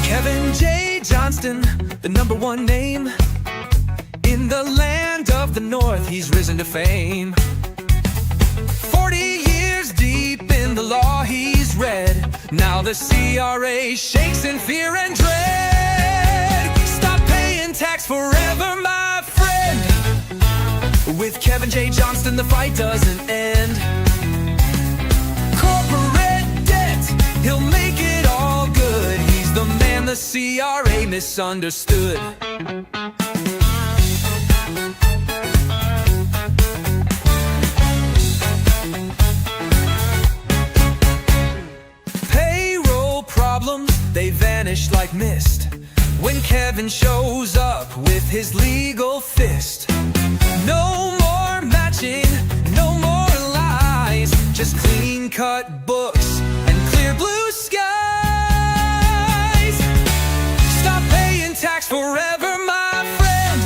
Kevin J. Johnston, the #1 name. In the land of the North, he's risen to fame. 40 years deep in the law he's read. Now the CRA shakes in fear and dread. Stop paying tax forever, my friend. With Kevin J. Johnston, the fight doesn't end. Corporate debt, he'll make it all good. He's the man the CRA misunderstood. They vanish like mist when Kevin shows up with his legal fist. No more matching, no more lies, just clean-cut books and clear blue skies. Stop paying tax forever, my friend.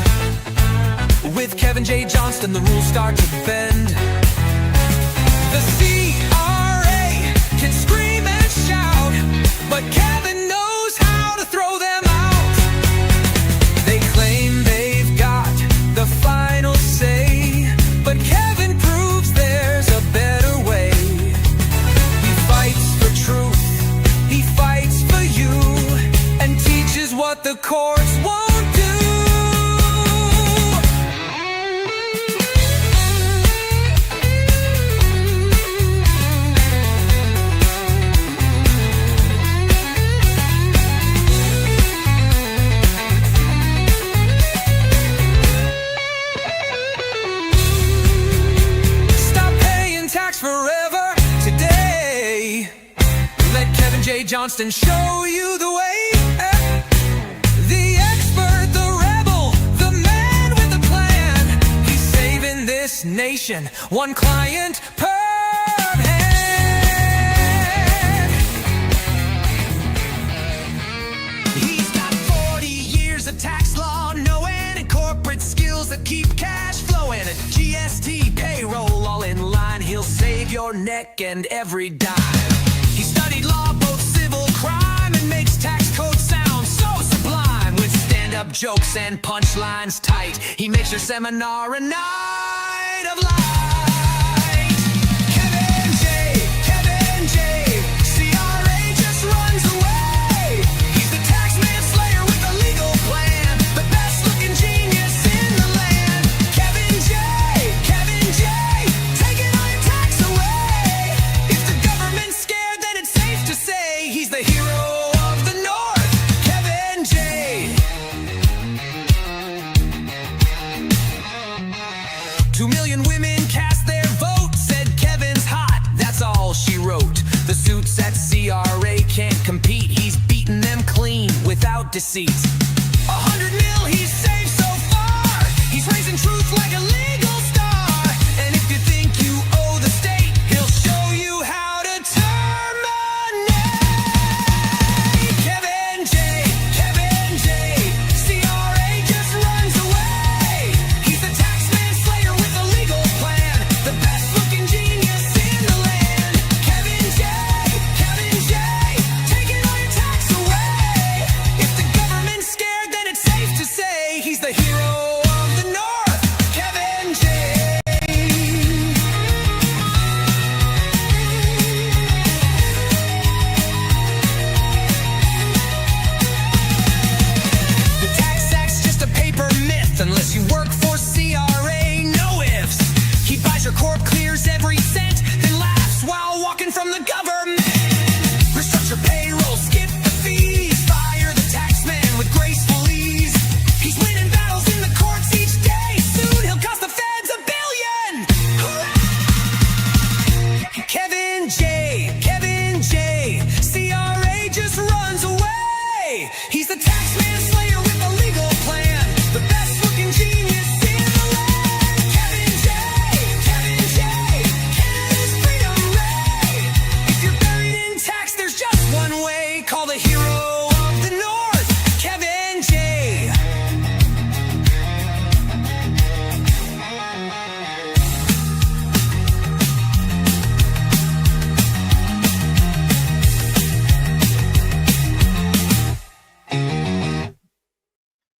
With Kevin J. Johnston, the rules start to bend. The CRA can scream and shout, but Kevin knows how to throw them out. They claim they've got the final say, but Kevin proves there's a better way. He fights for truth, he fights for you, and teaches what the courts won't do. Forever today. Let Kevin J. Johnston show you the way. The expert, the rebel, the man with a plan. He's saving this nation, one client per hand. He's got 40 years of tax law knowing and corporate skills that keep cash flowing. A GST payroll all in line. He'll save your neck and every dime. He studied law, both civil crime, and makes tax code sound so sublime. With stand-up jokes and punchlines tight, he makes your seminar a night of light. Kevin J. CRA just runs away. He's the tax manslayer with a legal plan, the best-looking genius in the land. Kevin J. Taking all your tax away. If the government's scared, then it's safe to say he's the hero of the North, Kevin J. 2 million women cast their vote, said Kevin's hot, that's all she wrote. The suits at CRA can't compete, he's beaten them clean without deceit. 100 mil he's saved so far, he's raising truth like a legal star. And if you think you owe the state, he'll show you how to terminate. Kevin J. CRA just runs away. He's the tax manslayer with a legal plan, the best-looking genius in the land. Kevin J. Taking all your tax away. If the government's scared,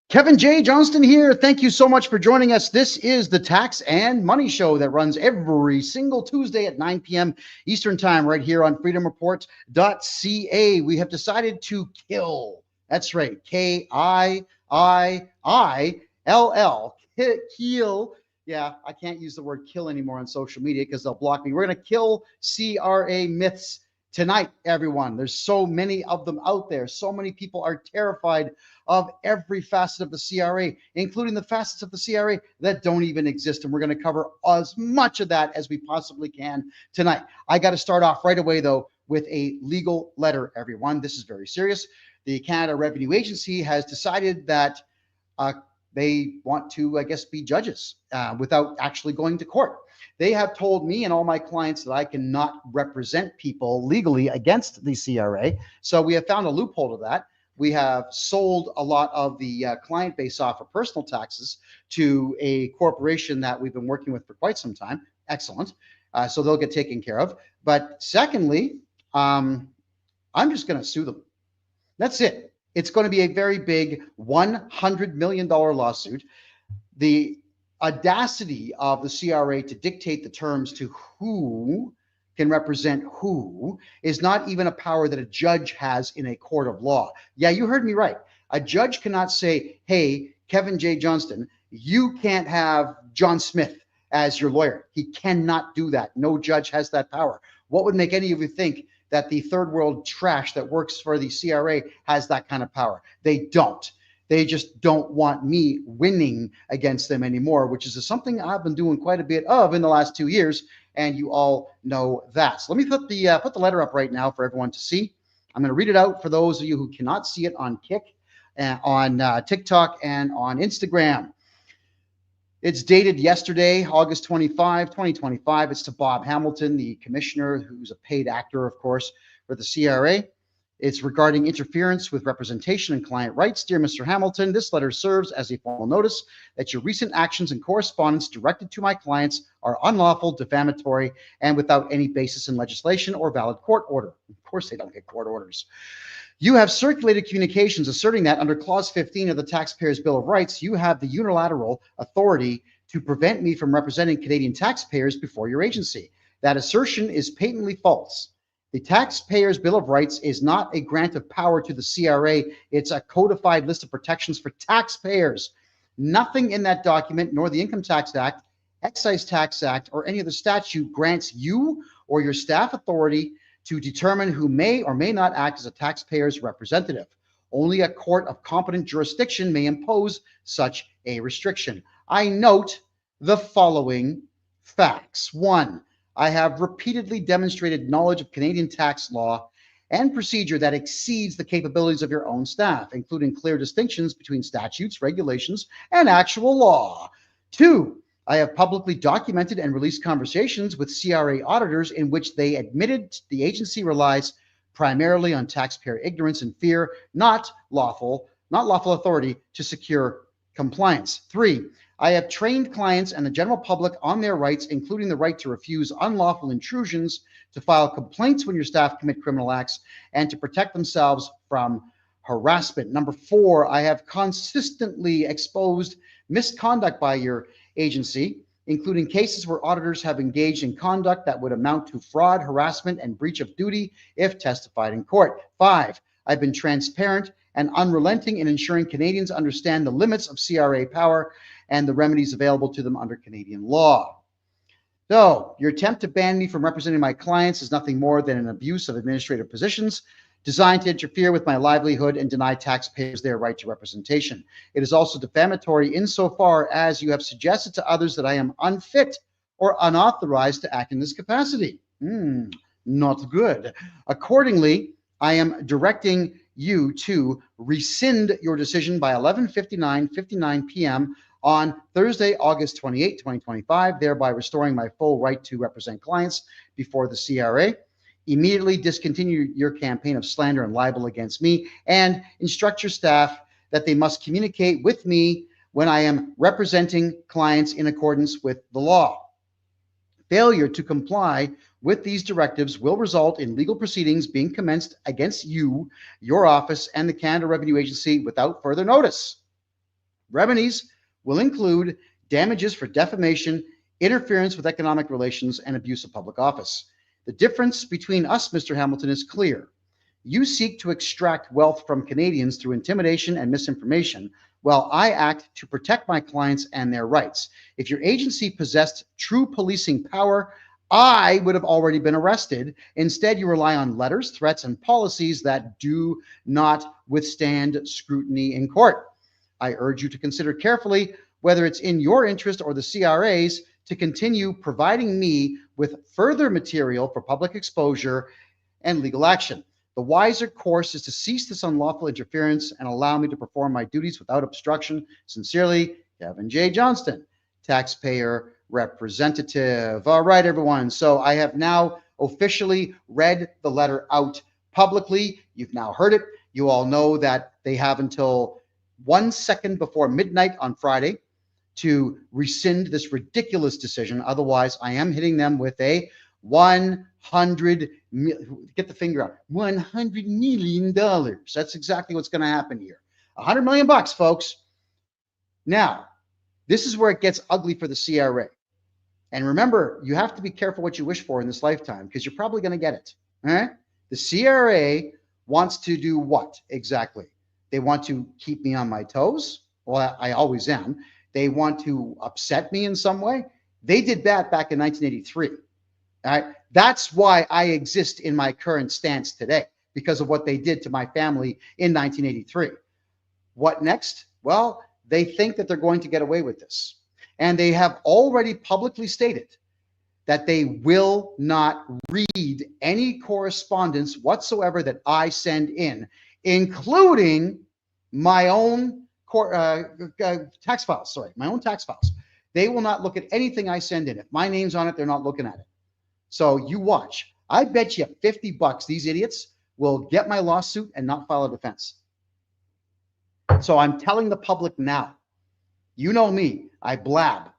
Kevin J. Johnston here. Thank you so much for joining us. This is the Tax and Money Show that runs every single Tuesday at 9 p.m. Eastern Time right here on freedomreport.ca. We have decided to kill. That's right. KiiiLL. Kill. Yeah, I can't use the word kill anymore on social media because they'll block me. We're going to kill CRA myths tonight, everyone. There's so many of them out there. So many people are terrified of every facet of the CRA, including the facets of the CRA that don't even exist. And we're going to cover as much of that as we possibly can tonight. I got to start off right away, though, with a legal letter, everyone. This is very serious. The Canada Revenue Agency has decided that they want to, I guess, be judges without actually going to court. They have told me and all my clients that I cannot represent people legally against the CRA. So we have found a loophole to that. We have sold a lot of the client base off of personal taxes to a corporation that we've been working with for quite some time. Excellent. So they'll get taken care of. But secondly, I'm just going to sue them. That's it. It's going to be a very big $100 million lawsuit. The audacity of the CRA to dictate the terms to who can represent who is not even a power that a judge has in a court of law. Yeah, you heard me right. A judge cannot say, hey, Kevin J. Johnston, you can't have John Smith as your lawyer. He cannot do that. No judge has that power. What would make any of you think that the third world trash that works for the CRA has that kind of power? They don't. They just don't want me winning against them anymore, which is something I've been doing quite a bit of in the last 2 years, and you all know that. So let me put the letter up right now for everyone to see. I'm going to read it out for those of you who cannot see it on on TikTok, and on Instagram. It's dated yesterday, August 25, 2025. It's to Bob Hamilton, the commissioner, who's a paid actor, of course, for the CRA. It's regarding interference with representation and client rights. Dear Mr. Hamilton, this letter serves as a formal notice that your recent actions and correspondence directed to my clients are unlawful, defamatory, and without any basis in legislation or valid court order. Of course, they don't get court orders. You have circulated communications asserting that under Clause 15 of the Taxpayers' Bill of Rights, you have the unilateral authority to prevent me from representing Canadian taxpayers before your agency. That assertion is patently false. The Taxpayers' Bill of Rights is not a grant of power to the CRA. It's a codified list of protections for taxpayers. Nothing in that document, nor the Income Tax Act, Excise Tax Act, or any other statute grants you or your staff authority to determine who may or may not act as a taxpayer's representative. Only a court of competent jurisdiction may impose such a restriction. I note the following facts. 1, I have repeatedly demonstrated knowledge of Canadian tax law and procedure that exceeds the capabilities of your own staff, including clear distinctions between statutes, regulations, and actual law. 2, I have publicly documented and released conversations with CRA auditors in which they admitted the agency relies primarily on taxpayer ignorance and fear, not lawful authority to secure compliance. 3, I have trained clients and the general public on their rights, including the right to refuse unlawful intrusions, to file complaints when your staff commit criminal acts, and to protect themselves from harassment. 4, I have consistently exposed misconduct by your agency, including cases where auditors have engaged in conduct that would amount to fraud, harassment, and breach of duty if testified in court. 5, I've been transparent and unrelenting in ensuring Canadians understand the limits of CRA power and the remedies available to them under Canadian law. So, your attempt to ban me from representing my clients is nothing more than an abuse of administrative positions designed to interfere with my livelihood and deny taxpayers their right to representation. It is also defamatory insofar as you have suggested to others that I am unfit or unauthorized to act in this capacity. Not good. Accordingly, I am directing you to rescind your decision by 11:59 p.m. on Thursday, August 28, 2025, thereby restoring my full right to represent clients before the CRA. Immediately discontinue your campaign of slander and libel against me, and instruct your staff that they must communicate with me when I am representing clients in accordance with the law. Failure to comply with these directives will result in legal proceedings being commenced against you, your office, and the Canada Revenue Agency without further notice. Remedies will include damages for defamation, interference with economic relations, and abuse of public office. The difference between us, Mr. Hamilton, is clear. You seek to extract wealth from Canadians through intimidation and misinformation, while I act to protect my clients and their rights. If your agency possessed true policing power, I would have already been arrested. Instead, you rely on letters, threats, and policies that do not withstand scrutiny in court. I urge you to consider carefully whether it's in your interest or the CRA's to continue providing me with further material for public exposure and legal action. The wiser course is to cease this unlawful interference and allow me to perform my duties without obstruction. Sincerely, Kevin J. Johnston, taxpayer representative. All right, everyone. So I have now officially read the letter out publicly. You've now heard it. You all know that they have until 1 second before midnight on Friday to rescind this ridiculous decision. Otherwise, I am hitting them with a 100, get the finger out, $100 million. That's exactly what's going to happen here. $100 million, folks. Now, this is where it gets ugly for the CRA. And remember, you have to be careful what you wish for in this lifetime because you're probably going to get it. All right? The CRA wants to do what exactly? They want to keep me on my toes. Well, I always am. They want to upset me in some way. They did that back in 1983. All right. That's why I exist in my current stance today, because of what they did to my family in 1983. What next? Well, they think that they're going to get away with this. And they have already publicly stated that they will not read any correspondence whatsoever that I send in, including my own tax files. Sorry, my own tax files. They will not look at anything I send in. If my name's on it, they're not looking at it. So you watch. I bet you $50 these idiots will get my lawsuit and not file a defense. So I'm telling the public now, you know me, I blab,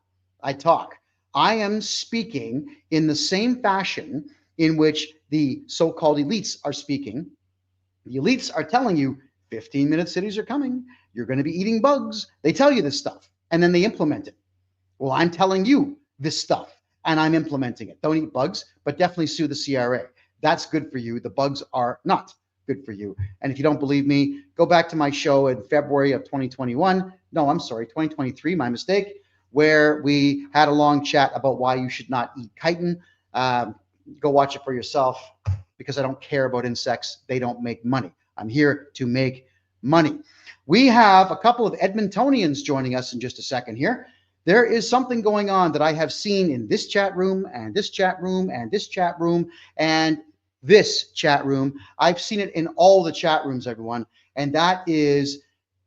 I talk. I am speaking in the same fashion in which the so-called elites are speaking. The elites are telling you 15-minute cities are coming. You're going to be eating bugs. They tell you this stuff and then they implement it. Well, I'm telling you this stuff and I'm implementing it. Don't eat bugs, but definitely sue the CRA. That's good for you. The bugs are not good for you. And if you don't believe me, go back to my show in February of 2021. No, I'm sorry, 2023, my mistake, where we had a long chat about why you should not eat chitin. Go watch it for yourself because I don't care about insects. They don't make money. I'm here to make money. We have a couple of Edmontonians joining us in just a second here. There is something going on that I have seen in this chat room and this chat room and this chat room and this chat room. I've seen it in all the chat rooms, everyone. And that is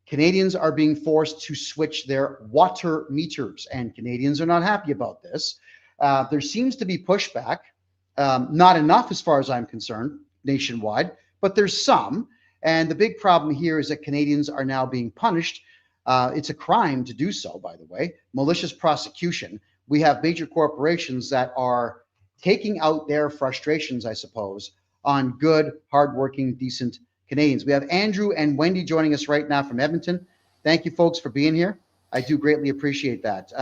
Canadians are being forced to switch their water meters. And Canadians are not happy about this. There seems to be pushback, not enough as far as I'm concerned, nationwide, but there's some. And the big problem here is that Canadians are now being punished. It's a crime to do so, by the way, malicious prosecution. We have major corporations that are taking out their frustrations, I suppose, on good, hardworking, decent Canadians. We have Andrew and Wendy joining us right now from Edmonton. Thank you, folks, for being here. I do greatly appreciate that.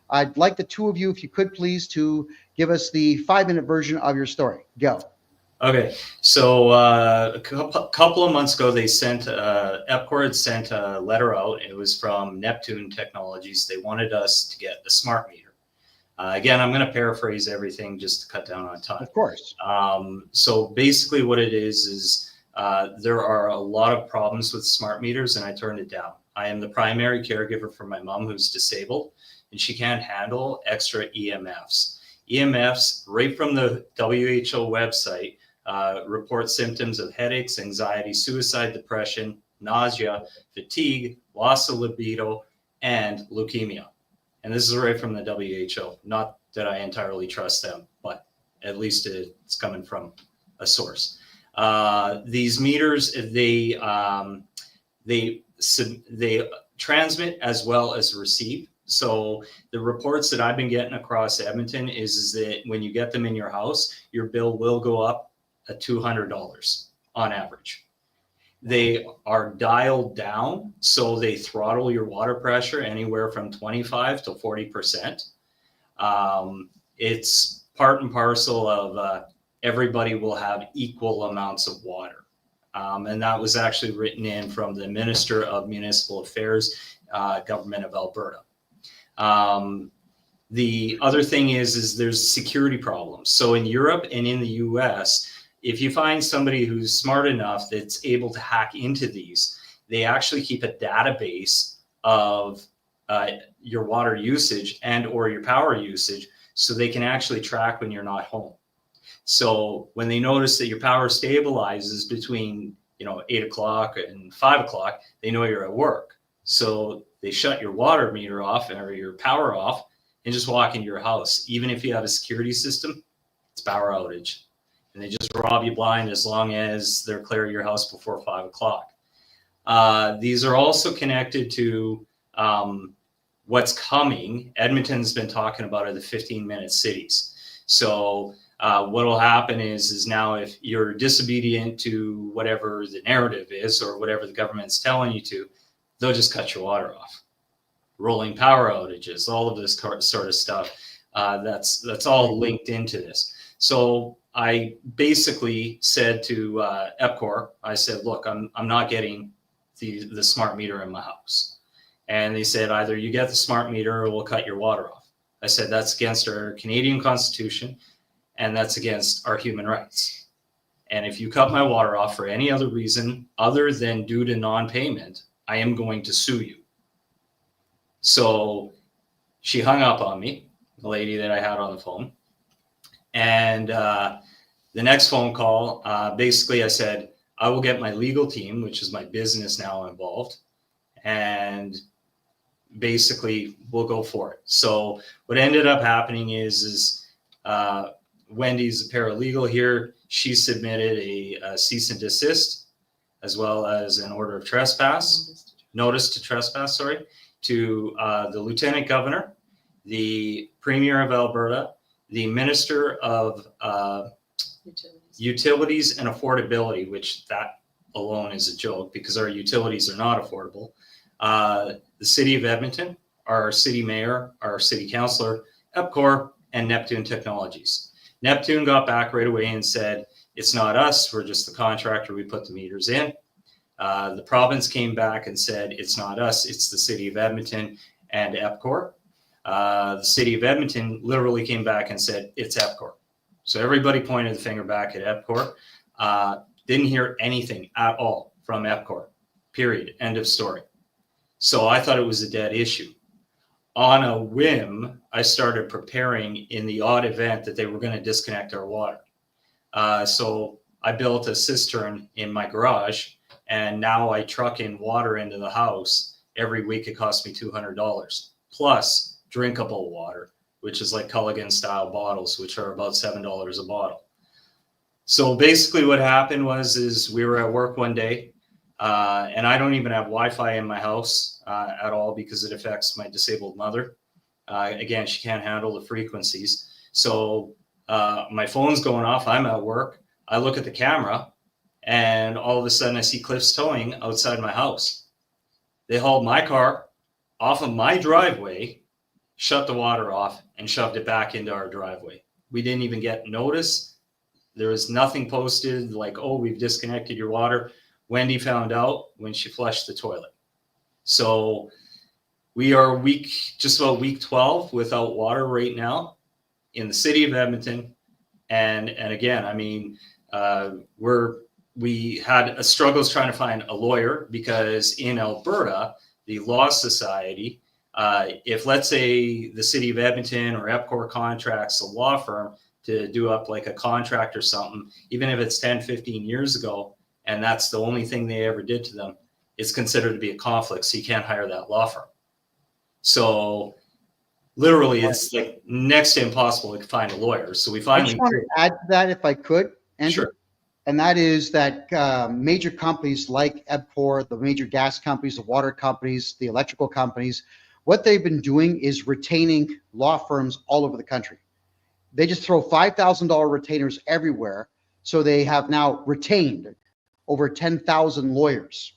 I'd like the two of you, if you could please, to give us the 5-minute version of your story. Go. Okay, so a couple of months ago, they sent EPCOR had sent a letter out. It was from Neptune Technologies. They wanted us to get the smart meter. Again, I'm going to paraphrase everything just to cut down on time. Of course. So basically, what it is there are a lot of problems with smart meters, and I turned it down. I am the primary caregiver for my mom, who's disabled, and she can't handle extra EMFs. EMFs, right from the WHO website, report symptoms of headaches, anxiety, suicide, depression, nausea, fatigue, loss of libido, and leukemia. And this is right from the WHO. Not that I entirely trust them, but at least it's coming from a source. These meters, they transmit as well as receive. So the reports that I've been getting across Edmonton is that when you get them in your house, your bill will go up $200 on average. They are dialed down, so they throttle your water pressure anywhere from 25 to 40%. It's part and parcel of everybody will have equal amounts of water. And that was actually written in from the Minister of Municipal Affairs, Government of Alberta. The other thing is there's security problems. So in Europe and in the US, if you find somebody who's smart enough that's able to hack into these, they actually keep a database of your water usage and or your power usage, so they can actually track when you're not home. So when they notice that your power stabilizes between 8 o'clock and 5 o'clock, they know you're at work. So they shut your water meter off or your power off and just walk into your house. Even if you have a security system, it's power outage. And they just rob you blind as long as they're clearing your house before 5 o'clock. These are also connected to what's coming. Edmonton's been talking about it, the 15-minute cities. So what will happen is now if you're disobedient to whatever the narrative is or whatever the government's telling you to, they'll just cut your water off. Rolling power outages, all of this sort of stuff. That's all linked into this. So I basically said to EPCOR, I said, look, I'm not getting the smart meter in my house. And they said, either you get the smart meter or we'll cut your water off. I said, that's against our Canadian Constitution and that's against our human rights. And if you cut my water off for any other reason other than due to non-payment, I am going to sue you. So she hung up on me, the lady that I had on the phone. And the next phone call, basically I said, I will get my legal team, which is my business now, involved. And basically we'll go for it. So what ended up happening is Wendy's a paralegal here. She submitted a cease and desist, as well as an order of trespass, notice to trespass, sorry, to the Lieutenant Governor, the Premier of Alberta, the Minister of Utilities and Affordability, which that alone is a joke because our utilities are not affordable. The City of Edmonton, our City Mayor, our City Councillor, EPCOR, and Neptune Technologies. Neptune got back right away and said, it's not us, we're just the contractor, we put the meters in. The province came back and said, it's not us, it's the City of Edmonton and EPCOR. The City of Edmonton literally came back and said, it's EPCOR. So everybody pointed the finger back at EPCOR. Didn't hear anything at all from EPCOR, period, end of story. So I thought it was a dead issue. On a whim, I started preparing in the odd event that they were going to disconnect our water. So I built a cistern in my garage, and now I truck in water into the house. Every week it costs me $200, plus drinkable water, which is like KiiiLLing style bottles, which are about $7 a bottle. So basically what happened was we were at work one day, and I don't even have Wi-Fi in my house at all because it affects my disabled mother. Again, she can't handle the frequencies. So my phone's going off. I'm at work. I look at the camera, and all of a sudden I see Cliff's Towing outside my house. They hauled my car off of my driveway, shut the water off, and shoved it back into our driveway. We didn't even get notice. There was nothing posted like, oh, we've disconnected your water. Wendy found out when she flushed the toilet. So we are just about week 12 without water right now in the city of Edmonton. And again, I mean, we had struggles trying to find a lawyer because in Alberta, the Law Society, if let's say the city of Edmonton or EPCOR contracts a law firm to do up like a contract or something, even if it's 10, 15 years ago, and that's the only thing they ever did to them, it's considered to be a conflict. So you can't hire that law firm. So literally it's like next to impossible to find a lawyer. So we finally— I just want to add to that if I could, Andrew. Sure. And that is that major companies like EPCOR, the major gas companies, the water companies, the electrical companies, what they've been doing is retaining law firms all over the country. They just throw $5,000 retainers everywhere. So they have now retained over 10,000 lawyers.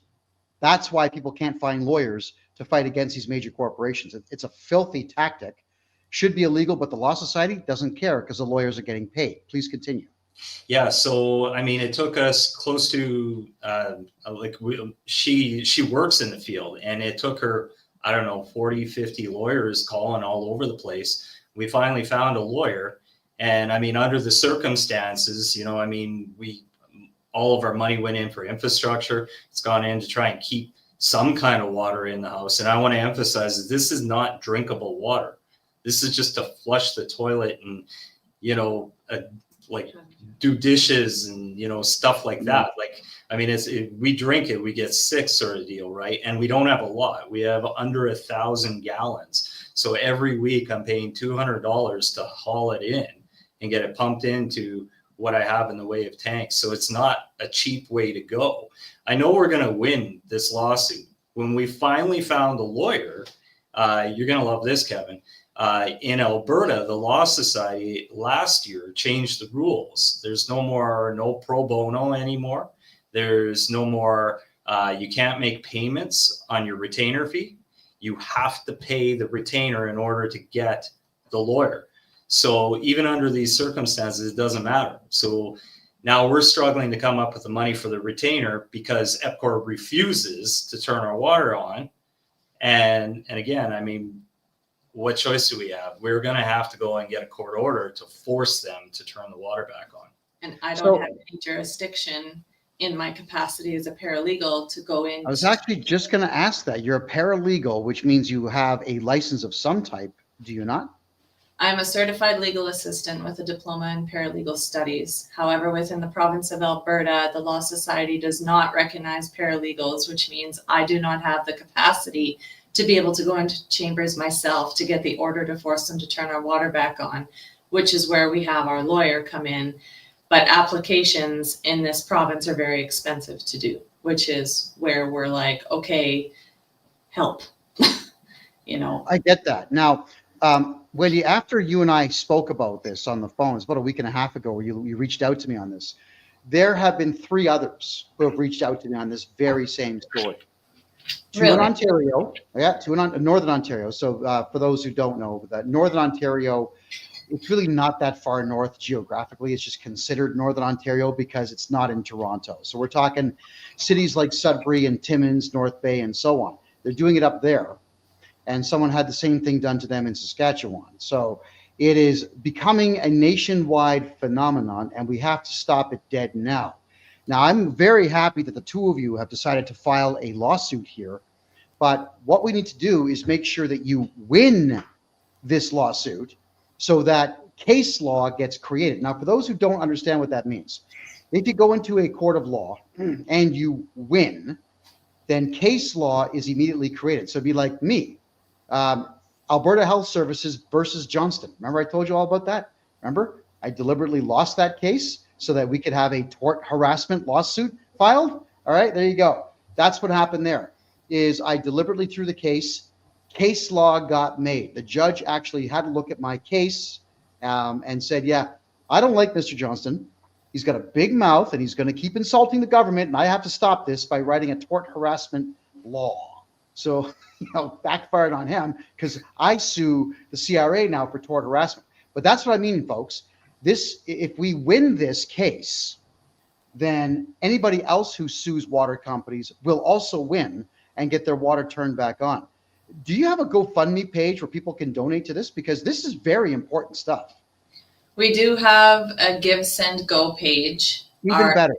That's why people can't find lawyers to fight against these major corporations. It's a filthy tactic. Should be illegal, but the Law Society doesn't care because the lawyers are getting paid. Please continue. Yeah, so I mean, it took us close to she works in the field, and it took her, I don't know, 40, 50 lawyers calling all over the place. We finally found a lawyer, and I mean, under the circumstances, you know, I mean, all of our money went in for infrastructure. It's gone in to try and keep some kind of water in the house, and I want to emphasize that this is not drinkable water. This is just to flush the toilet and, you know, like do dishes and, you know, stuff like that. Like, I mean, we drink it, we get sick sort of deal, right? And we don't have a lot. We have under 1,000 gallons. So every week I'm paying $200 to haul it in and get it pumped into what I have in the way of tanks. So it's not a cheap way to go. I know we're going to win this lawsuit. When we finally found a lawyer, you're going to love this, Kevin. In Alberta, the Law Society last year changed the rules. There's no pro bono anymore. There's no more, you can't make payments on your retainer fee. You have to pay the retainer in order to get the lawyer. So even under these circumstances, it doesn't matter. So now we're struggling to come up with the money for the retainer because EPCOR refuses to turn our water on. And again, I mean, what choice do we have? We're going to have to go and get a court order to force them to turn the water back on. And I don't have any jurisdiction in my capacity as a paralegal to go in. I was actually just going to ask that. You're a paralegal, which means you have a license of some type, do you not? I'm a certified legal assistant with a diploma in paralegal studies. However, within the province of Alberta, the Law Society does not recognize paralegals, which means I do not have the capacity to be able to go into chambers myself to get the order to force them to turn our water back on, which is where we have our lawyer come in. But applications in this province are very expensive to do, which is where we're like, okay, help. You know. I get that. Now, Willie, after you and I spoke about this on the phone, it's about a week and a half ago where you reached out to me on this. There have been 3 others who have reached out to me on this very same story. 2 in Ontario, 2 in Northern Ontario. So for those who don't know, that Northern Ontario, it's really not that far north geographically. It's just considered Northern Ontario because it's not in Toronto. So we're talking cities like Sudbury and Timmins, North Bay, and so on. They're doing it up there. And someone had the same thing done to them in Saskatchewan. So it is becoming a nationwide phenomenon, and we have to stop it dead now. Now, I'm very happy that the 2 of you have decided to file a lawsuit here. But what we need to do is make sure that you win this lawsuit so that case law gets created. Now, for those who don't understand what that means, if you go into a court of law and you win, then case law is immediately created. So it'd be like me. Alberta Health Services versus Johnston. Remember I told you all about that? Remember? I deliberately lost that case so that we could have a tort harassment lawsuit filed. All right, there you go. That's what happened there, is I deliberately threw the case. Case law got made. The judge actually had a look at my case and said, yeah, I don't like Mr. Johnston. He's got a big mouth and he's going to keep insulting the government, and I have to stop this by writing a tort harassment law. So, you know, backfired on him because I sue the CRA now for tort harassment. But that's what I mean, folks. If we win this case, then anybody else who sues water companies will also win and get their water turned back on. Do you have a GoFundMe page where people can donate to this? Because this is very important stuff. We do have a Give, Send, Go page. Even better.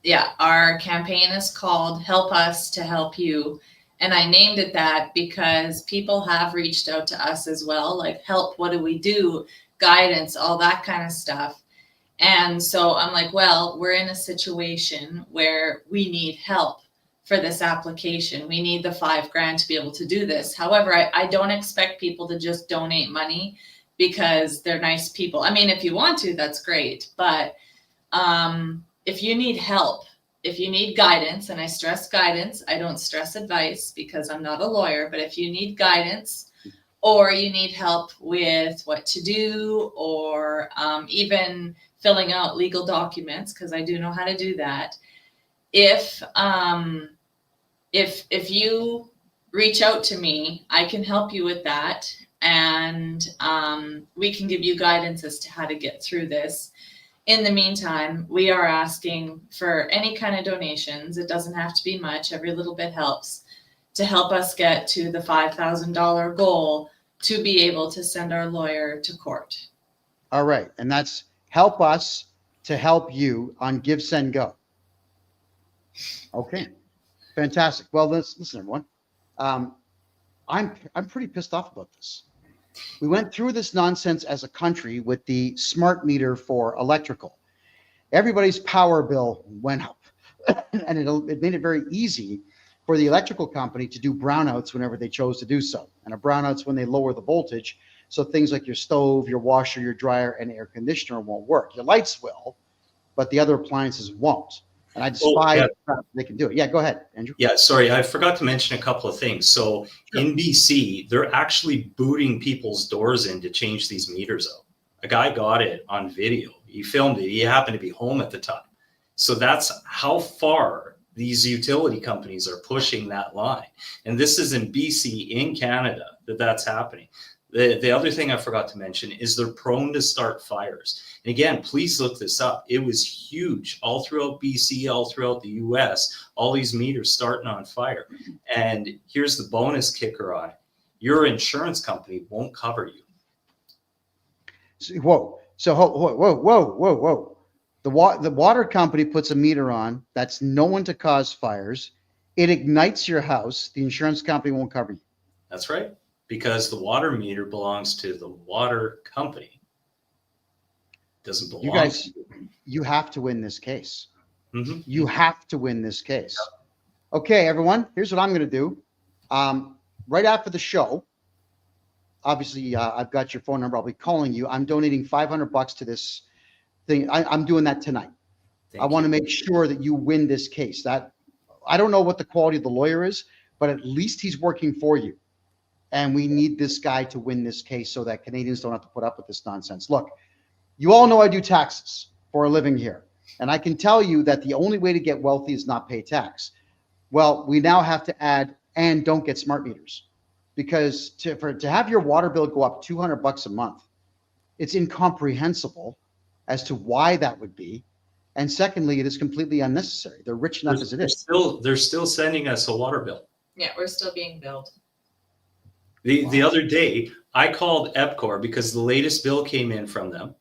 Yeah, our campaign is called Help Us to Help You. And I named it that because people have reached out to us as well, like help, what do we do? Guidance, all that kind of stuff. And so I'm like, well, we're in a situation where we need help for this application. We need the $5,000 to be able to do this. However, I don't expect people to just donate money because they're nice people. I mean, if you want to, that's great. But if you need help, if you need guidance, and I stress guidance, I don't stress advice because I'm not a lawyer, but if you need guidance or you need help with what to do, or even filling out legal documents, because I do know how to do that, if you reach out to me, I can help you with that, and we can give you guidance as to how to get through this. In the meantime, we are asking for any kind of donations. It doesn't have to be much. Every little bit helps, to help us get to the $5,000 goal to be able to send our lawyer to court. All right. And that's help us to help you on Give, Send, Go. Okay. Fantastic. Well, listen, everyone. I'm pretty pissed off about this. We went through this nonsense as a country with the smart meter for electrical. Everybody's power bill went up, and it made it very easy for the electrical company to do brownouts whenever they chose to do so. And a brownout's when they lower the voltage, so things like your stove, your washer, your dryer, and air conditioner won't work. Your lights will, but the other appliances won't. And I despise that they can do it. Yeah, go ahead, Andrew. Yeah, sorry, I forgot to mention a couple of things. So in BC, they're actually booting people's doors in to change these meters out. A guy got it on video. He filmed it. He happened to be home at the time. So that's how far these utility companies are pushing that line. And this is in BC, in Canada, that's happening. The other thing I forgot to mention is they're prone to start fires. And again, please look this up. It was huge all throughout BC, all throughout the US, all these meters starting on fire. And here's the bonus kicker on it. Your insurance company won't cover you. Whoa. So whoa. The water company puts a meter on that's known to cause fires. It ignites your house. The insurance company won't cover you. That's right. Because the water meter belongs to the water company. It doesn't belong. You guys, you have to win this case. Mm-hmm. You have to win this case. Okay, everyone, here's what I'm going to do. Right after the show, obviously, I've got your phone number. I'll be calling you. I'm donating $500 to this thing. I'm doing that tonight. I want to make sure that you win this case. That I don't know what the quality of the lawyer is, but at least he's working for you. And we need this guy to win this case so that Canadians don't have to put up with this nonsense. Look, you all know I do taxes for a living here. And I can tell you that the only way to get wealthy is not pay tax. Well, we now have to add, and don't get smart meters. Because to have your water bill go up $200 a month, it's incomprehensible as to why that would be. And secondly, it is completely unnecessary. They're rich enough as it is. They're still sending us a water bill. Yeah, we're still being billed. The other day, I called EPCOR because the latest bill came in from them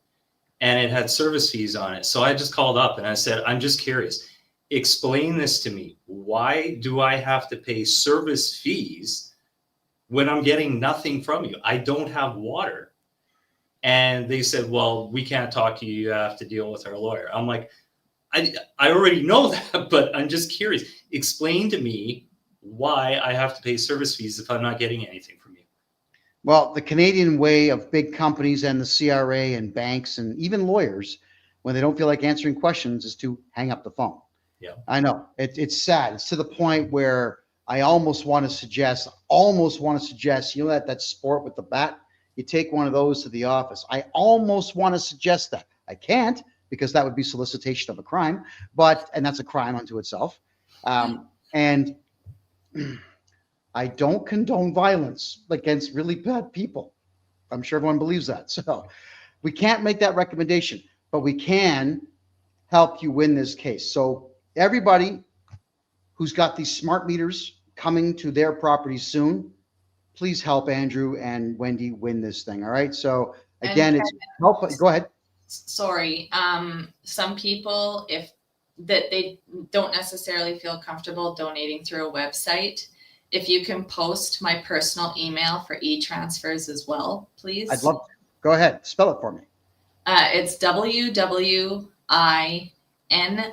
and it had service fees on it. So I just called up and I said, I'm just curious. Explain this to me. Why do I have to pay service fees when I'm getting nothing from you? I don't have water. And they said, well, we can't talk to you. You have to deal with our lawyer. I'm like, I already know that, but I'm just curious. Explain to me why I have to pay service fees if I'm not getting anything from you. Well, the Canadian way of big companies and the CRA and banks and even lawyers, when they don't feel like answering questions, is to hang up the phone. Yeah, I know it's sad. It's to the point where I almost want to suggest, you know, that sport with the bat, you take one of those to the office. I almost want to suggest that. I can't, because that would be solicitation of a crime, and that's a crime unto itself. And I don't condone violence against really bad people. I'm sure everyone believes that. So we can't make that recommendation, but we can help you win this case. So everybody who's got these smart meters coming to their property soon, please help Andrew and Wendy win this thing. All right. So again, it's help. Go ahead. Sorry. Some people, if they don't necessarily feel comfortable donating through a website, if you can post my personal email for e-transfers as well, please. I'd love to. Go ahead. Spell it for me. It's WWIN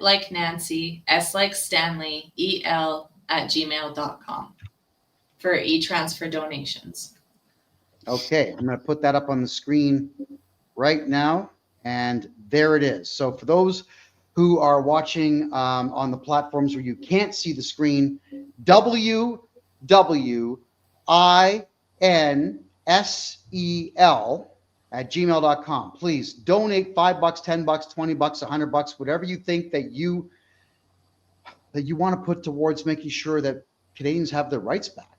like Nancy, S like Stanley, EL@gmail.com for e-transfer donations. Okay. I'm going to put that up on the screen right now. And there it is. So for those who are watching on the platforms where you can't see the screen, WWINSEL@gmail.com. Please donate $5, $10, $20, $100, whatever you think that you that you want to put towards making sure that Canadians have their rights back.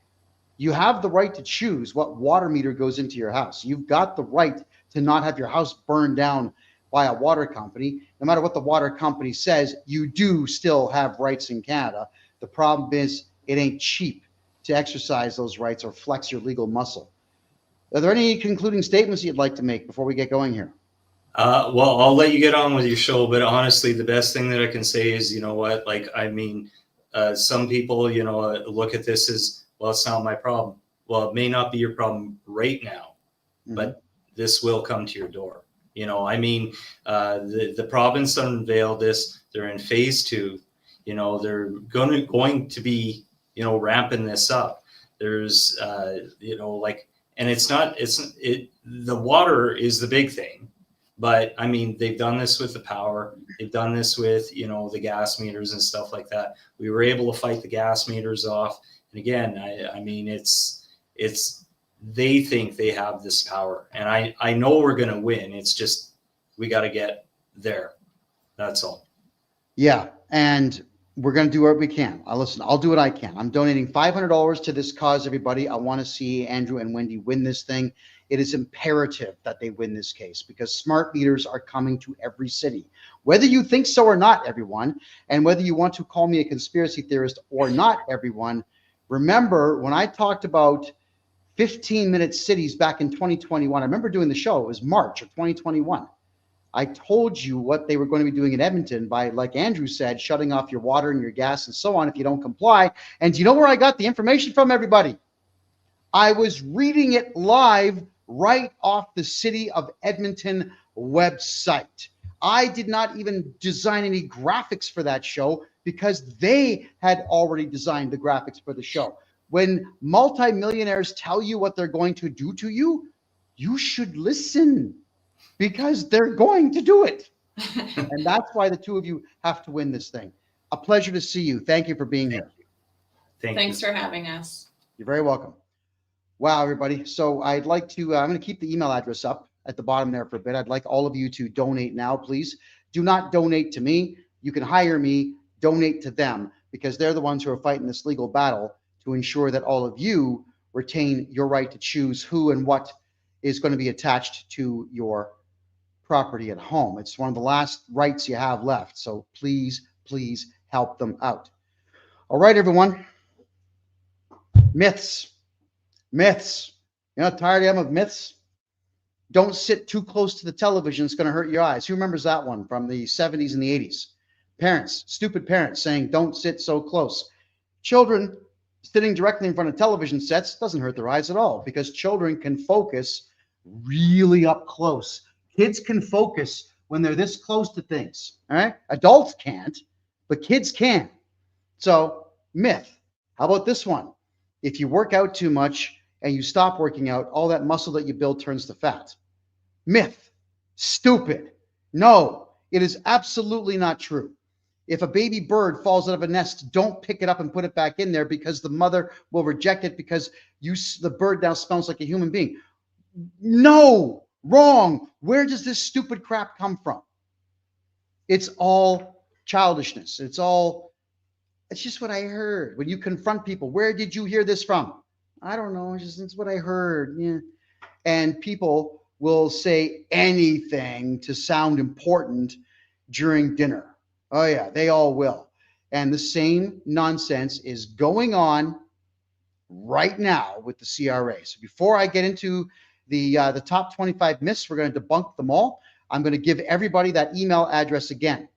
You have the right to choose what water meter goes into your house. You've got the right to not have your house burned down by a water company. No matter what the water company says, you do still have rights in Canada. The problem is it ain't cheap to exercise those rights or flex your legal muscle. Are there any concluding statements you'd like to make before we get going here? Well, I'll let you get on with your show, but honestly, the best thing that I can say is, you know what, like, I mean, some people, you know, look at this as, well, it's not my problem. Well, it may not be your problem right now, but this will come to your door. You know, I mean, the province unveiled this. They're in phase 2. You know, they're going to be, you know, ramping this up. There's, you know, like, and the water is the big thing. But I mean, they've done this with the power. They've done this with, you know, the gas meters and stuff like that. We were able to fight the gas meters off. And again, I mean, it's they think they have this power, and I know we're going to win. It's just we got to get there. That's all. Yeah, and we're going to do what we can. I'll do what I can. I'm donating $500 to this cause, everybody. I want to see Andrew and Wendy win this thing. It is imperative that they win this case because smart meters are coming to every city. Whether you think so or not, everyone, and whether you want to call me a conspiracy theorist or not, everyone, remember when I talked about 15-minute cities back in 2021, I remember doing the show, it was March of 2021. I told you what they were going to be doing in Edmonton by, like Andrew said, shutting off your water and your gas and so on if you don't comply. And do you know where I got the information from, everybody? I was reading it live right off the City of Edmonton website. I did not even design any graphics for that show because they had already designed the graphics for the show. When multimillionaires tell you what they're going to do to you, you should listen because they're going to do it. And that's why the two of you have to win this thing. A pleasure to see you. Thank you for being here. Thanks for having us. You're very welcome. Wow, everybody. So I'd like to, I'm going to keep the email address up at the bottom there for a bit. I'd like all of you to donate now, please. Do not donate to me. You can hire me, donate to them, because they're the ones who are fighting this legal battle to ensure that all of you retain your right to choose who and what is going to be attached to your property at home. It's one of the last rights you have left. So please, please help them out. All right, everyone. Myths. Myths. You know how tired I am of myths? Don't sit too close to the television. It's going to hurt your eyes. Who remembers that one from the 70s and the 80s? Parents, stupid parents saying, don't sit so close. Children sitting directly in front of television sets doesn't hurt their eyes at all because children can focus really up close. Kids can focus when they're this close to things. All right? Adults can't, but kids can. So, myth. How about this one? If you work out too much and you stop working out, all that muscle that you build turns to fat. Myth. Stupid. No, it is absolutely not true. If a baby bird falls out of a nest, don't pick it up and put it back in there because the mother will reject it because the bird now smells like a human being. No, wrong. Where does this stupid crap come from? It's all childishness. It's just what I heard. When you confront people, where did you hear this from? I don't know. It's what I heard. Yeah. And people will say anything to sound important during dinner. Oh, yeah, they all will. And the same nonsense is going on right now with the CRA. So before I get into the top 25 myths, we're going to debunk them all. I'm going to give everybody that email address again.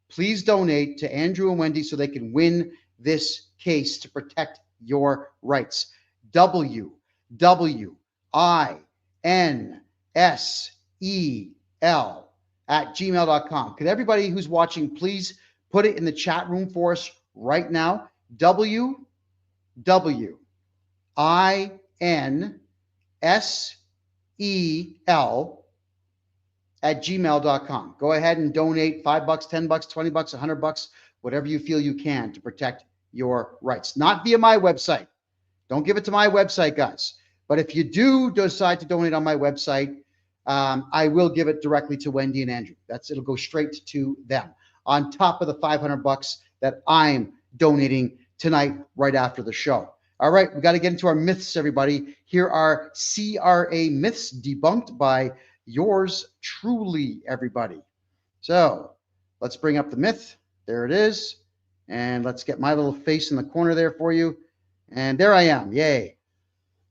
Please donate to Andrew and Wendy so they can win this case to protect your rights. WWINSEL@gmail.com. Could everybody who's watching please put it in the chat room for us right now? WWINSEL@gmail.com. Go ahead and donate $5, $10, $20, $100, whatever you feel you can to protect your rights. Not via my website. Don't give it to my website, guys. But if you do decide to donate on my website, I will give it directly to Wendy and Andrew. It'll go straight to them on top of the $500 that I'm donating tonight right after the show. All right, we got to get into our myths, everybody. Here are CRA myths debunked by yours truly, everybody. So let's bring up the myth. There it is. And let's get my little face in the corner there for you. And there I am. Yay.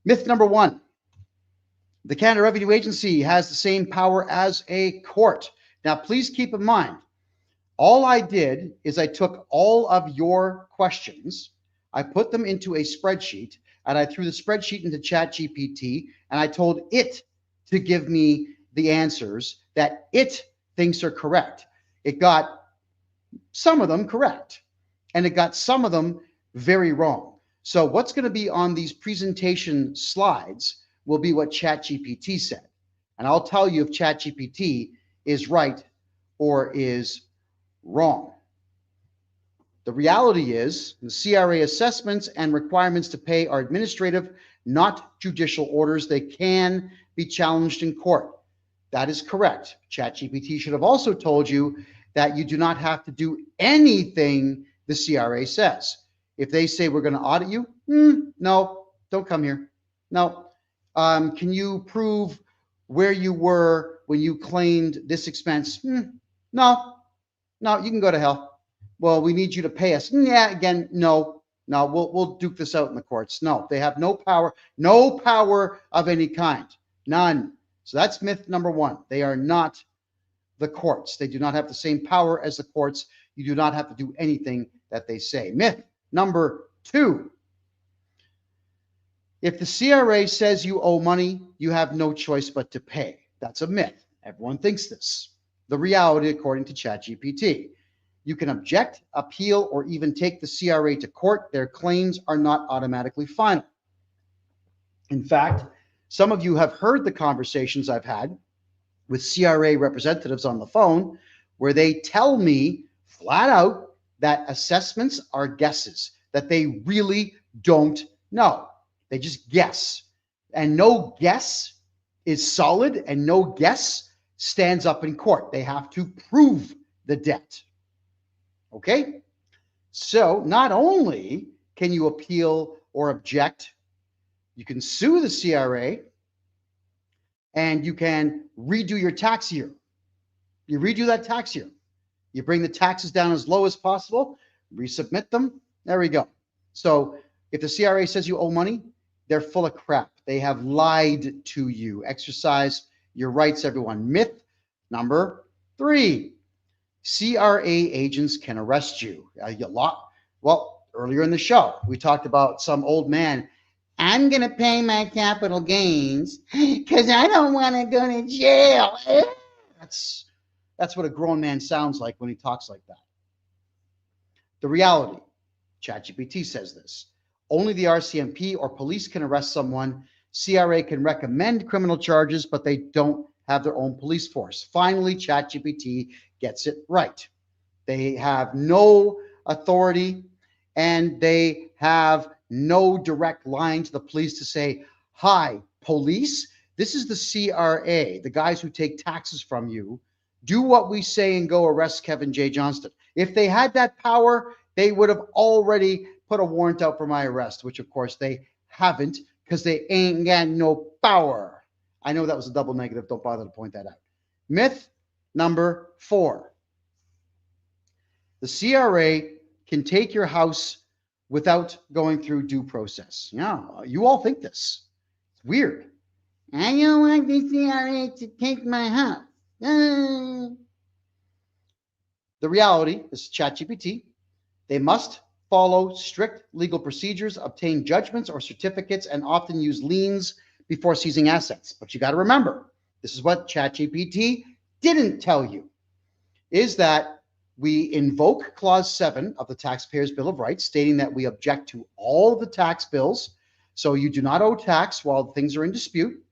Myth number 1. The Canada Revenue Agency has the same power as a court. Now, please keep in mind, all I did is I took all of your questions, I put them into a spreadsheet, and I threw the spreadsheet into ChatGPT, and I told it to give me the answers that it thinks are correct. It got some of them correct, and it got some of them very wrong. So what's going to be on these presentation slides will be what ChatGPT said. And I'll tell you if ChatGPT is right or is wrong. The reality is the CRA assessments and requirements to pay are administrative, not judicial orders. They can be challenged in court. That is correct. ChatGPT should have also told you that you do not have to do anything the CRA says. If they say we're going to audit you, no, don't come here. No. Can you prove where you were when you claimed this expense? No, you can go to hell. Well, we need you to pay us. Yeah, again, no, we'll duke this out in the courts. No, they have no power of any kind, none. So that's myth number 1. They are not the courts. They do not have the same power as the courts. You do not have to do anything that they say. Myth number 2. If the CRA says you owe money, you have no choice but to pay. That's a myth. Everyone thinks this. The reality, according to ChatGPT, you can object, appeal, or even take the CRA to court. Their claims are not automatically final. In fact, some of you have heard the conversations I've had with CRA representatives on the phone where they tell me flat out that assessments are guesses, that they really don't know. They just guess. And no guess is solid, and no guess stands up in court. They have to prove the debt. Okay? So not only can you appeal or object, you can sue the CRA, and you can redo your tax year. You redo that tax year. You bring the taxes down as low as possible, resubmit them. There we go. So if the CRA says you owe money, they're full of crap. They have lied to you. Exercise your rights, everyone. Myth number 3. CRA agents can arrest you. Well, earlier in the show, we talked about some old man. I'm going to pay my capital gains because I don't want to go to jail. That's what a grown man sounds like when he talks like that. The reality, ChatGPT says this. Only the RCMP or police can arrest someone. CRA can recommend criminal charges, but they don't have their own police force. Finally, ChatGPT gets it right. They have no authority, and they have no direct line to the police to say, hi, police, this is the CRA, the guys who take taxes from you. Do what we say and go arrest Kevin J. Johnston. If they had that power, they would have already put a warrant out for my arrest, which of course they haven't because they ain't got no power. I know that was a double negative. Don't bother to point that out. Myth number 4. The CRA can take your house without going through due process. Yeah, you all think this. It's weird. I don't want the CRA to take my house. The reality is ChatGPT. They must follow strict legal procedures, obtain judgments or certificates, and often use liens before seizing assets. But you got to remember, this is what ChatGPT didn't tell you, is that we invoke Clause 7 of the Taxpayers' Bill of Rights, stating that we object to all of the tax bills, so you do not owe tax while things are in dispute.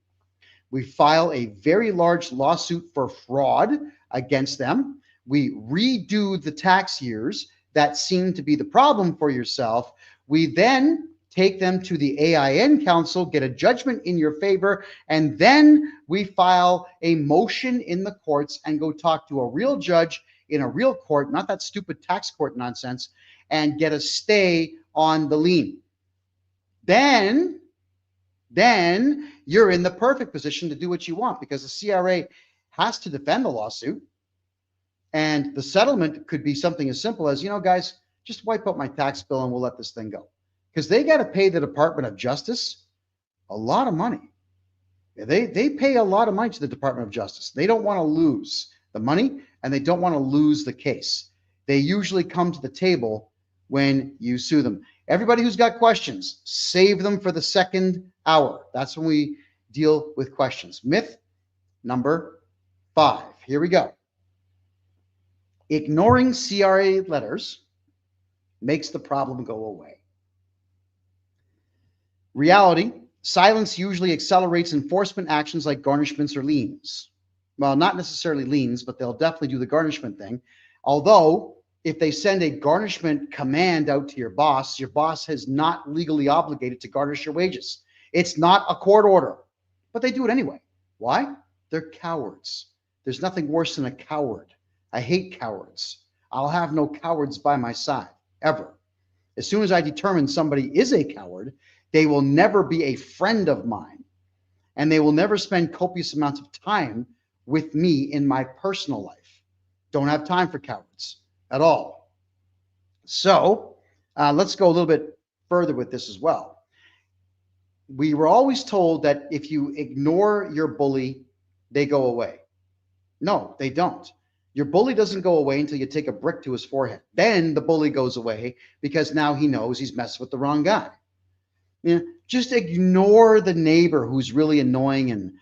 We file a very large lawsuit for fraud against them. We redo the tax years that seem to be the problem for yourself. We then take them to the AIN Council, get a judgment in your favor, and then we file a motion in the courts and go talk to a real judge in a real court, not that stupid tax court nonsense, and get a stay on the lien. Then you're in the perfect position to do what you want, because the CRA has to defend the lawsuit. And the settlement could be something as simple as, guys, just wipe out my tax bill and we'll let this thing go. Because they got to pay the Department of Justice a lot of money. They pay a lot of money to the Department of Justice. They don't want to lose the money, and they don't want to lose the case. They usually come to the table when you sue them. Everybody who's got questions, save them for the second hour. That's when we deal with questions. Myth number 5. Here we go. Ignoring CRA letters makes the problem go away. Reality, silence usually accelerates enforcement actions like garnishments or liens. Well, not necessarily liens, but they'll definitely do the garnishment thing. Although, if they send a garnishment command out to your boss is not legally obligated to garnish your wages. It's not a court order, but they do it anyway. Why? They're cowards. There's nothing worse than a coward. I hate cowards. I'll have no cowards by my side, ever. As soon as I determine somebody is a coward, they will never be a friend of mine, and they will never spend copious amounts of time with me in my personal life. Don't have time for cowards at all. So let's go a little bit further with this as well. We were always told that if you ignore your bully, they go away. No, they don't. Your bully doesn't go away until you take a brick to his forehead. Then the bully goes away because now he knows he's messed with the wrong guy. Just ignore the neighbor who's really annoying and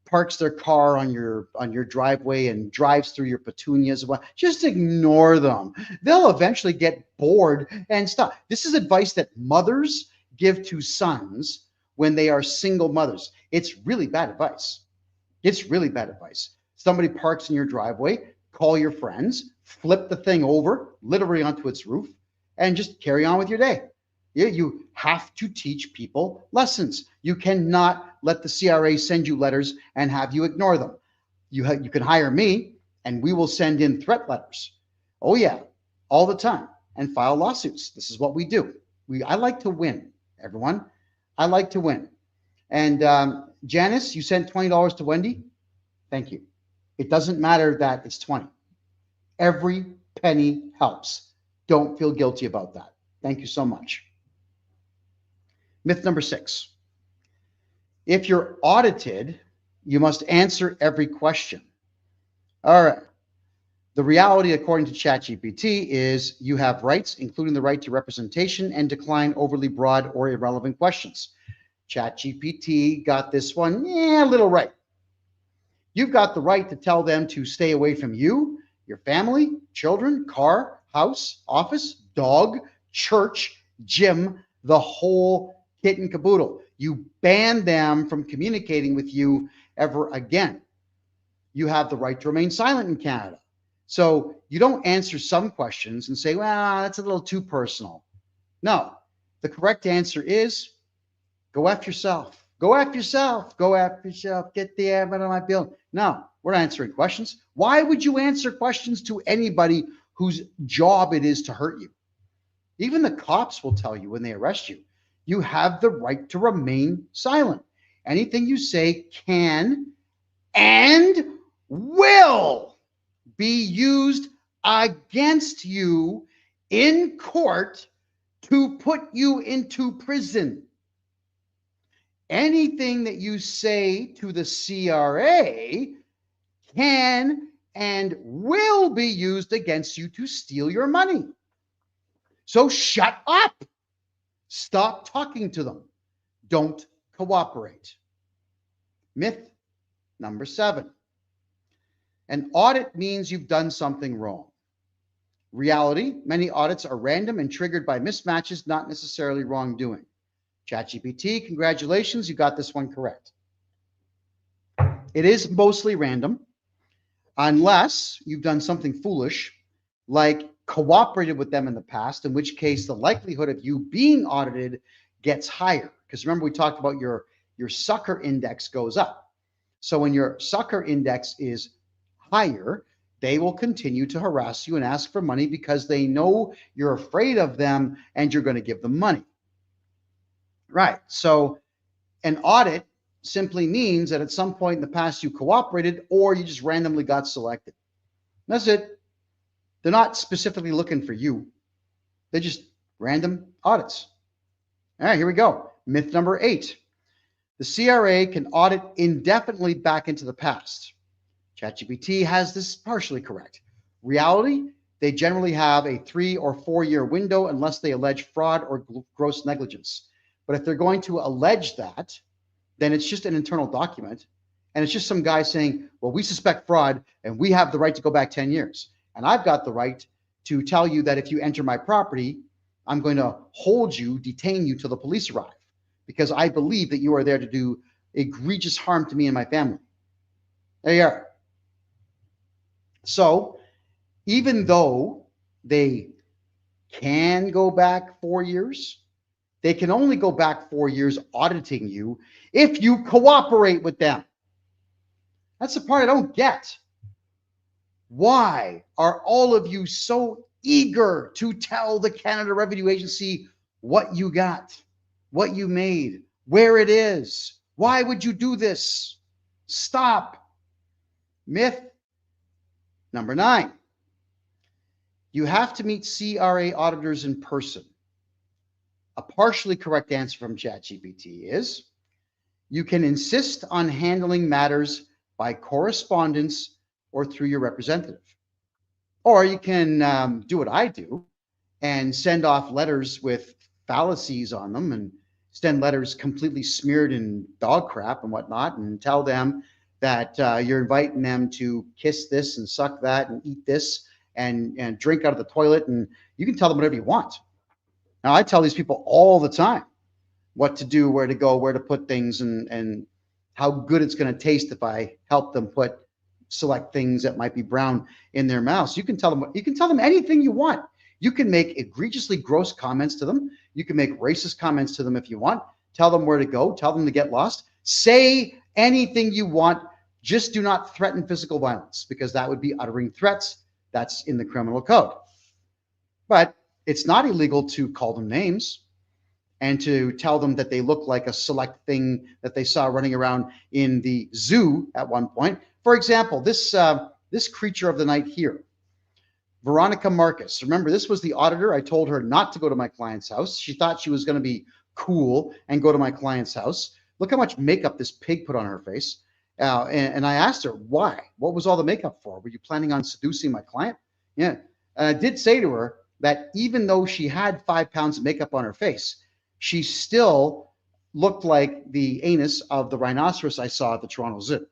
parks their car on your driveway and drives through your petunias. Just ignore them. They'll eventually get bored and stop. This is advice that mothers give to sons when they are single mothers. It's really bad advice. It's really bad advice. Somebody parks in your driveway, call your friends, flip the thing over, literally onto its roof, and just carry on with your day. You have to teach people lessons. You cannot let the CRA send you letters and have you ignore them. You can hire me, and we will send in threat letters. Oh yeah, all the time, and file lawsuits. This is what we do. I like to win, everyone. I like to win. And Janice, you sent $20 to Wendy. Thank you. It doesn't matter that it's 20. Every penny helps. Don't feel guilty about that. Thank you so much. Myth number 6. If you're audited, you must answer every question. All right. The reality, according to ChatGPT, is you have rights, including the right to representation, and decline overly broad or irrelevant questions. ChatGPT got this one, a little right. You've got the right to tell them to stay away from you, your family, children, car, house, office, dog, church, gym, the whole kit and caboodle. You ban them from communicating with you ever again. You have the right to remain silent in Canada. So you don't answer some questions and say, well, that's a little too personal. No, the correct answer is go F yourself. Go F yourself. Go F yourself. Get the F out of my building. No, we're not answering questions. Why would you answer questions to anybody whose job it is to hurt you? Even the cops will tell you when they arrest you, you have the right to remain silent. Anything you say can and will be used against you in court to put you into prison. Anything that you say to the CRA can and will be used against you to steal your money. So shut up. Stop talking to them. Don't cooperate. Myth number 7. An audit means you've done something wrong. Reality, many audits are random and triggered by mismatches, not necessarily wrongdoing. ChatGPT, congratulations, you got this one correct. It is mostly random, unless you've done something foolish, like cooperated with them in the past, in which case the likelihood of you being audited gets higher. Because remember, we talked about your sucker index goes up. So when your sucker index is higher, they will continue to harass you and ask for money because they know you're afraid of them and you're going to give them money. Right. So an audit simply means that at some point in the past you cooperated or you just randomly got selected. That's it. They're not specifically looking for you. They're just random audits. All right, here we go. Myth number 8. The CRA can audit indefinitely back into the past. ChatGPT has this partially correct. Reality, they generally have a 3 or 4 year window unless they allege fraud or gross negligence. But if they're going to allege that, then it's just an internal document. And it's just some guy saying, well, we suspect fraud and we have the right to go back 10 years. And I've got the right to tell you that if you enter my property, I'm going to hold you, detain you till the police arrive, because I believe that you are there to do egregious harm to me and my family. There you are. So even though they can go back 4 years, they can only go back 4 years auditing you if you cooperate with them. That's the part I don't get. Why are all of you so eager to tell the Canada Revenue Agency what you got, what you made, where it is? Why would you do this? Stop. Myth number 9. You have to meet CRA auditors in person. A partially correct answer from ChatGPT is you can insist on handling matters by correspondence or through your representative. Or you can do what I do and send off letters with fallacies on them and send letters completely smeared in dog crap and whatnot and tell them that you're inviting them to kiss this and suck that and eat this and drink out of the toilet, and you can tell them whatever you want. Now, I tell these people all the time what to do, where to go, where to put things, and how good it's going to taste if I help them put select things that might be brown in their mouths. You can tell them anything you want. You can make egregiously gross comments to them. You can make racist comments to them if you want. Tell them where to go. Tell them to get lost. Say anything you want. Just do not threaten physical violence, because that would be uttering threats. That's in the criminal code. But it's not illegal to call them names and to tell them that they look like a select thing that they saw running around in the zoo at one point. For example, this creature of the night here, Veronica Marcus. Remember, this was the auditor. I told her not to go to my client's house. She thought she was going to be cool and go to my client's house. Look how much makeup this pig put on her face. And I asked her, why? What was all the makeup for? Were you planning on seducing my client? Yeah. And I did say to her that even though she had 5 pounds of makeup on her face, she still looked like the anus of the rhinoceros I saw at the Toronto Zoo.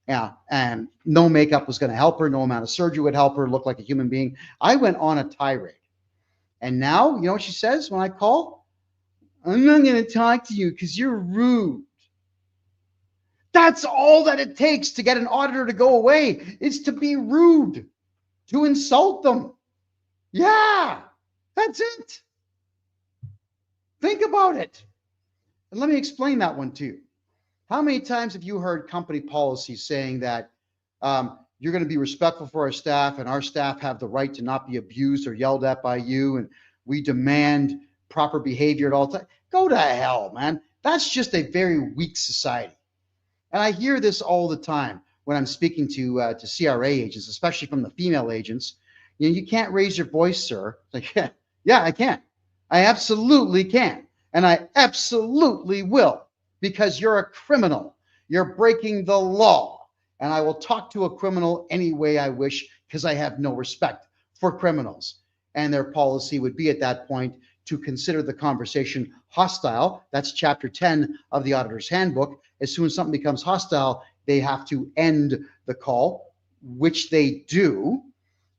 Yeah, and no makeup was going to help her. No amount of surgery would help her look like a human being. I went on a tirade. And now, you know what she says when I call? I'm not going to talk to you because you're rude. That's all that it takes to get an auditor to go away, is to be rude, to insult them. Yeah, that's it. Think about it. And let me explain that one to you. How many times have you heard company policies saying that you're going to be respectful for our staff and our staff have the right to not be abused or yelled at by you, and we demand proper behavior at all times? Go to hell, man. That's just a very weak society. And I hear this all the time when I'm speaking to CRA agents, especially from the female agents. You know, you can't raise your voice, sir. It's like, yeah, I can. I absolutely can. And I absolutely will, because you're a criminal. You're breaking the law. And I will talk to a criminal any way I wish, because I have no respect for criminals. And their policy would be at that point to consider the conversation hostile. That's chapter 10 of the Auditor's Handbook. As soon as something becomes hostile, they have to end the call, which they do.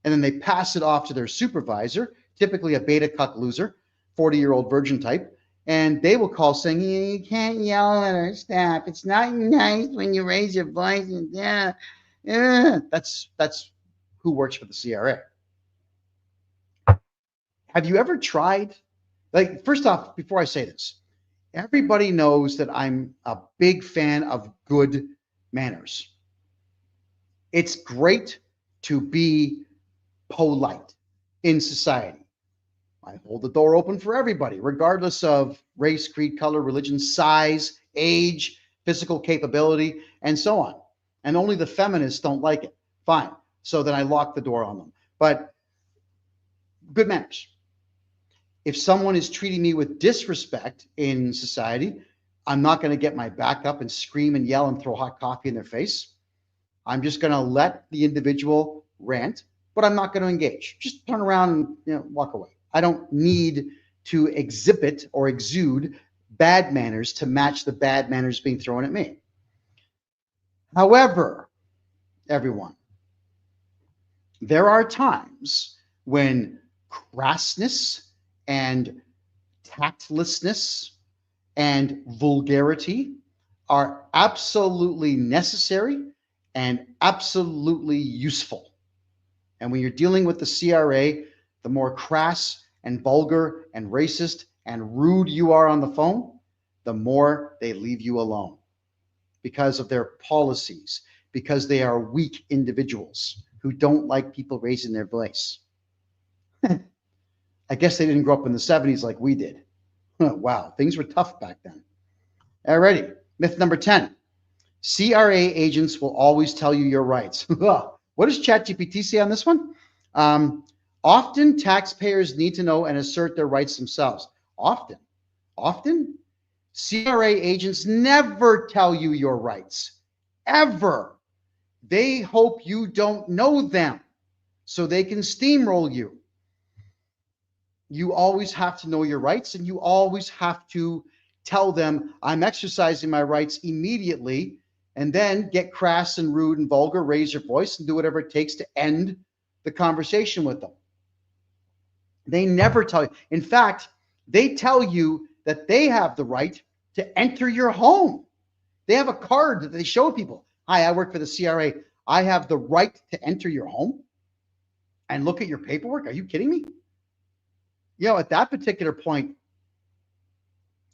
And then they pass it off to their supervisor, typically a beta cuck loser, 40-year-old virgin type. And they will call saying, you can't yell at our staff. It's not nice when you raise your voice. And That's who works for the CRA. Have you ever tried? Like, first off, before I say this, everybody knows that I'm a big fan of good manners. It's great to be polite in society. I hold the door open for everybody, regardless of race, creed, color, religion, size, age, physical capability, and so on. And only the feminists don't like it. Fine. So then I lock the door on them. But good manners. If someone is treating me with disrespect in society, I'm not going to get my back up and scream and yell and throw hot coffee in their face. I'm just going to let the individual rant, but I'm not going to engage. Just turn around and walk away. I don't need to exhibit or exude bad manners to match the bad manners being thrown at me. However, everyone, there are times when crassness and tactlessness and vulgarity are absolutely necessary and absolutely useful. And when you're dealing with the CRA, the more crass and vulgar and racist and rude you are on the phone, the more they leave you alone because of their policies, because they are weak individuals who don't like people raising their voice. I guess they didn't grow up in the 70s like we did. Wow, things were tough back then. Alrighty, myth number 10. CRA agents will always tell you your rights. What does ChatGPT say on this one? Often taxpayers need to know and assert their rights themselves. Often. CRA agents never tell you your rights, ever. They hope you don't know them so they can steamroll you. You always have to know your rights, and you always have to tell them, I'm exercising my rights immediately, and then get crass and rude and vulgar, raise your voice, and do whatever it takes to end the conversation with them. They never tell you. In fact, they tell you that they have the right to enter your home. They have a card that they show people. Hi, I work for the CRA. I have the right to enter your home and look at your paperwork. Are you kidding me? At that particular point,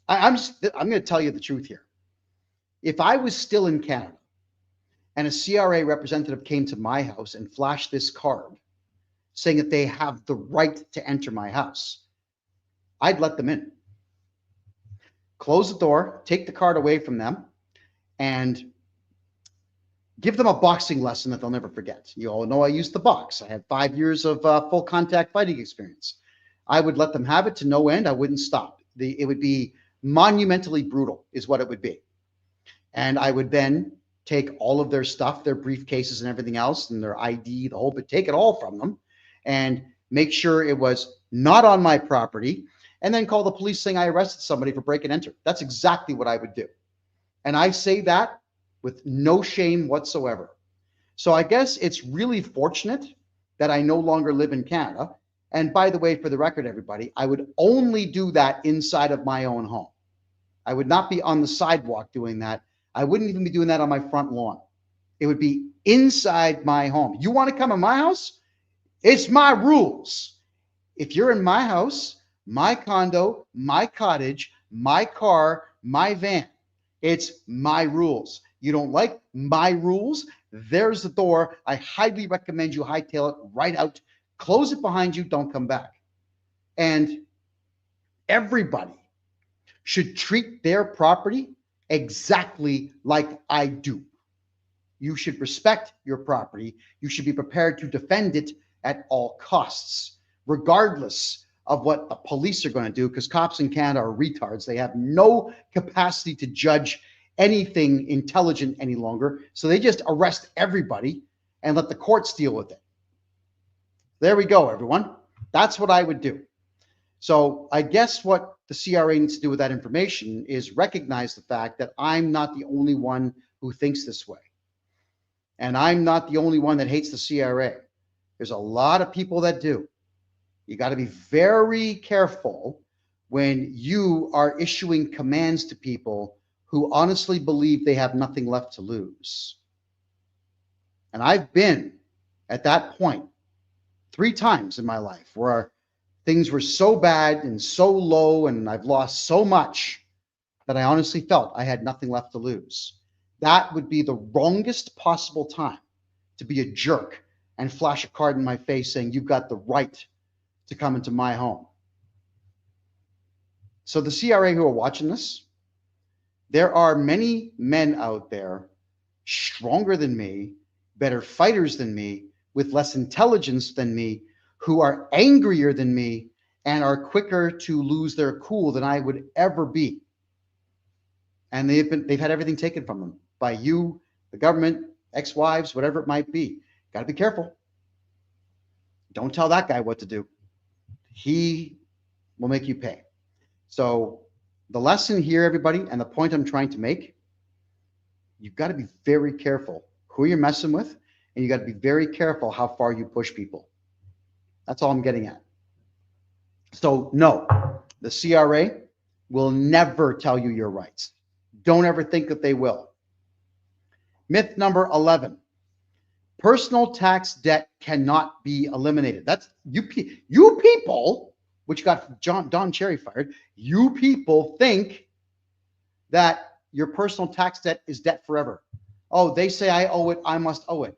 I'm going to tell you the truth here. If I was still in Canada and a CRA representative came to my house and flashed this card saying that they have the right to enter my house, I'd let them in. Close the door, take the card away from them, and give them a boxing lesson that they'll never forget. You all know I used the box. I had 5 years of full contact fighting experience. I would let them have it to no end. I wouldn't stop. It would be monumentally brutal is what it would be. And I would then take all of their stuff, their briefcases and everything else, and their ID, the whole bit, take it all from them and make sure it was not on my property, and then call the police saying I arrested somebody for break and enter. That's exactly what I would do. And I say that with no shame whatsoever. So I guess it's really fortunate that I no longer live in Canada. And by the way, for the record, everybody, I would only do that inside of my own home. I would not be on the sidewalk doing that. I wouldn't even be doing that on my front lawn. It would be inside my home. You want to come in my house? It's my rules. If you're in my house, my condo, my cottage, my car, my van, it's my rules. You don't like my rules? There's the door. I highly recommend you hightail it right out. Close it behind you. Don't come back. And everybody should treat their property exactly like I do. You should respect your property. You should be prepared to defend it at all costs, regardless of what the police are going to do, because cops in Canada are retards. They have no capacity to judge anything intelligent any longer. So they just arrest everybody and let the courts deal with it. There we go, everyone. That's what I would do. So I guess what the CRA needs to do with that information is recognize the fact that I'm not the only one who thinks this way. And I'm not the only one that hates the CRA. There's a lot of people that do. You got to be very careful when you are issuing commands to people who honestly believe they have nothing left to lose. And I've been at that point 3 times in my life where things were so bad and so low and I've lost so much that I honestly felt I had nothing left to lose. That would be the wrongest possible time to be a jerk and flash a card in my face saying, you've got the right to come into my home. So the CRA who are watching this, there are many men out there stronger than me, better fighters than me, with less intelligence than me, who are angrier than me and are quicker to lose their cool than I would ever be. And they've had everything taken from them by you, the government, ex-wives, whatever it might be. Got to be careful. Don't tell that guy what to do. He will make you pay. So the lesson here, everybody, and the point I'm trying to make, you've got to be very careful who you're messing with, and you got to be very careful how far you push people. That's all I'm getting at. So no, the CRA will never tell you your rights. Don't ever think that they will. Myth number 11. Personal tax debt cannot be eliminated. That's you people, which got Don Cherry fired. You people think that your personal tax debt is debt forever. Oh, they say I owe it, I must owe it.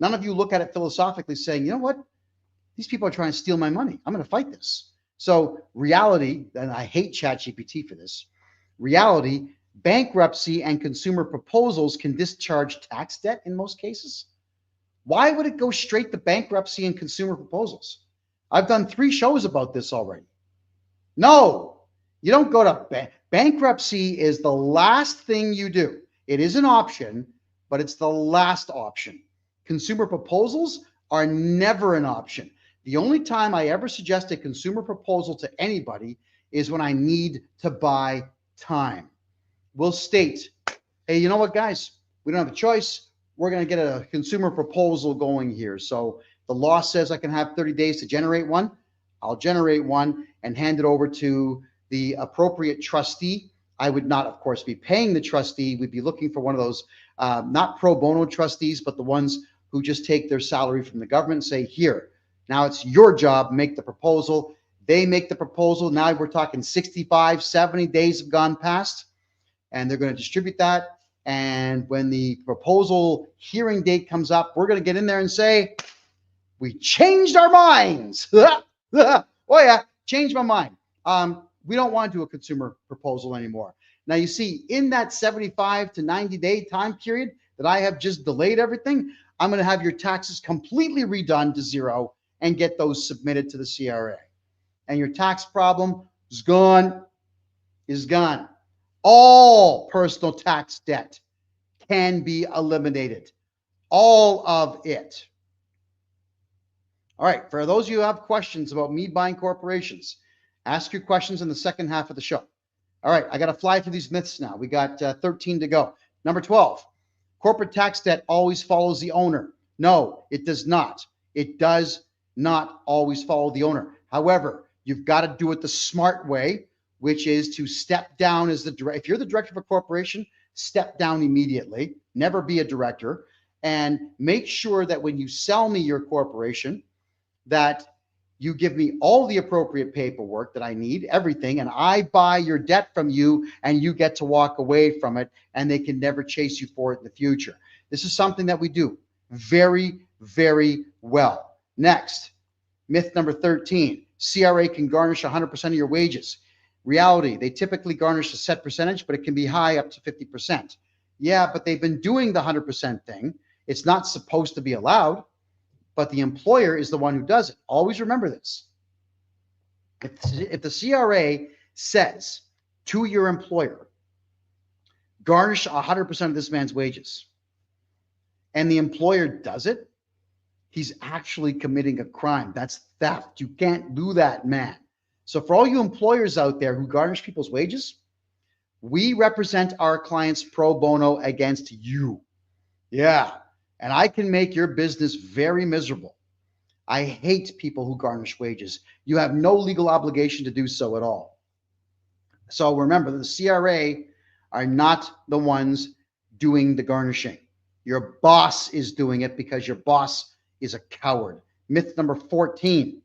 None of you look at it philosophically saying, you know what? These people are trying to steal my money. I'm going to fight this. So reality, and I hate ChatGPT for this, reality, bankruptcy and consumer proposals can discharge tax debt in most cases. Why would it go straight to bankruptcy and consumer proposals? I've done 3 shows about this already. No, you don't go to bankruptcy is the last thing you do. It is an option, but it's the last option. Consumer proposals are never an option. The only time I ever suggest a consumer proposal to anybody is when I need to buy time. We'll state, hey, you know what, guys? We don't have a choice. We're going to get a consumer proposal going here. So the law says I can have 30 days to generate one. I'll generate one and hand it over to the appropriate trustee. I would not, of course, be paying the trustee. We'd be looking for one of those, not pro bono trustees, but the ones who just take their salary from the government and say, here, now it's your job, make the proposal. They make the proposal. Now we're talking 65, 70 days have gone past, and they're going to distribute that. And when the proposal hearing date comes up, we're going to get in there and say, we changed our minds. Oh yeah, changed my mind. We don't want to do a consumer proposal anymore. Now you see, in that 75 to 90 day time period that I have just delayed everything, I'm going to have your taxes completely redone to zero and get those submitted to the CRA. And your tax problem is gone, All personal tax debt can be eliminated. All of it. All right, for those of you who have questions about me buying corporations, ask your questions in the second half of the show. All right, I got to fly through these myths now. We got 13 to go. Number 12, corporate tax debt always follows the owner. No, it does not. It does not always follow the owner. However, you've got to do it the smart way, which is to step down as the director. If you're the director of a corporation, step down immediately. Never be a director. And make sure that when you sell me your corporation, that you give me all the appropriate paperwork that I need, everything, and I buy your debt from you and you get to walk away from it and they can never chase you for it in the future. This is something that we do very, very well. Next, myth number 13, CRA can garnish 100% of your wages. Reality, they typically garnish a set percentage, but it can be high up to 50%. Yeah, but they've been doing the 100% thing. It's not supposed to be allowed, but the employer is the one who does it. Always remember this. If the CRA says to your employer, garnish 100% of this man's wages, and the employer does it, he's actually committing a crime. That's theft. You can't do that, man. So for all you employers out there who garnish people's wages, we represent our clients pro bono against you. Yeah. And I can make your business very miserable. I hate people who garnish wages. You have no legal obligation to do so at all. So remember, the CRA are not the ones doing the garnishing. Your boss is doing it because your boss is a coward. Myth number 14.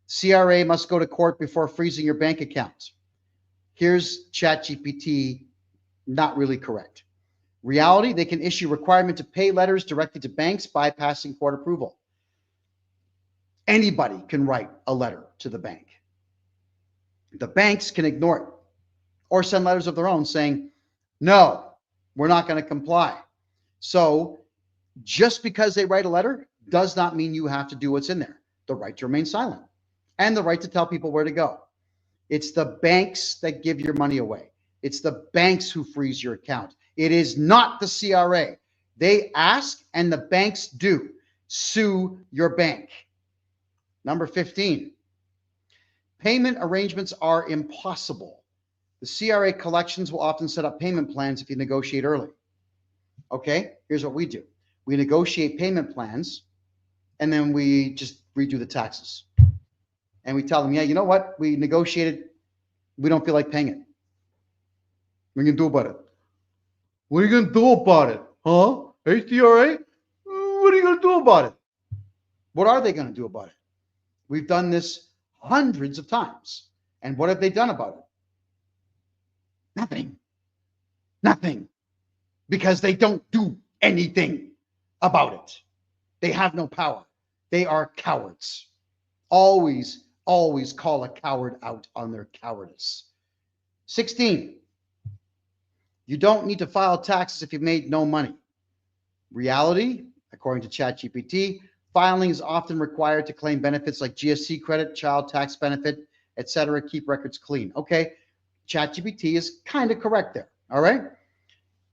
CRA must go to court before freezing your bank account. Here's ChatGPT, not really correct. Reality, they can issue requirement to pay letters directly to banks bypassing court approval. Anybody can write a letter to the bank. The banks can ignore it or send letters of their own saying, no, we're not going to comply. So just because they write a letter does not mean you have to do what's in there. The right to remain silent and the right to tell people where to go. It's the banks that give your money away. It's the banks who freeze your account. It is not the CRA. They ask and the banks do. Sue your bank. Number 15, payment arrangements are impossible. The CRA collections will often set up payment plans if you negotiate early. Okay, here's what we do. We negotiate payment plans and then we just redo the taxes. And we tell them, yeah, you know what? We negotiated. We don't feel like paying it. What are you going to do about it? What are you going to do about it? Huh? Hey, CRA? What are you going to do about it? What are they going to do about it? We've done this hundreds of times. And what have they done about it? Nothing. Nothing. Because they don't do anything about it. They have no power. They are cowards. Always call a coward out on their cowardice. 16, you don't need to file taxes if you've made no money. Reality, according to ChatGPT, filing is often required to claim benefits like GST credit, child tax benefit, etc. Keep records clean. Okay, ChatGPT is kind of correct there. All right.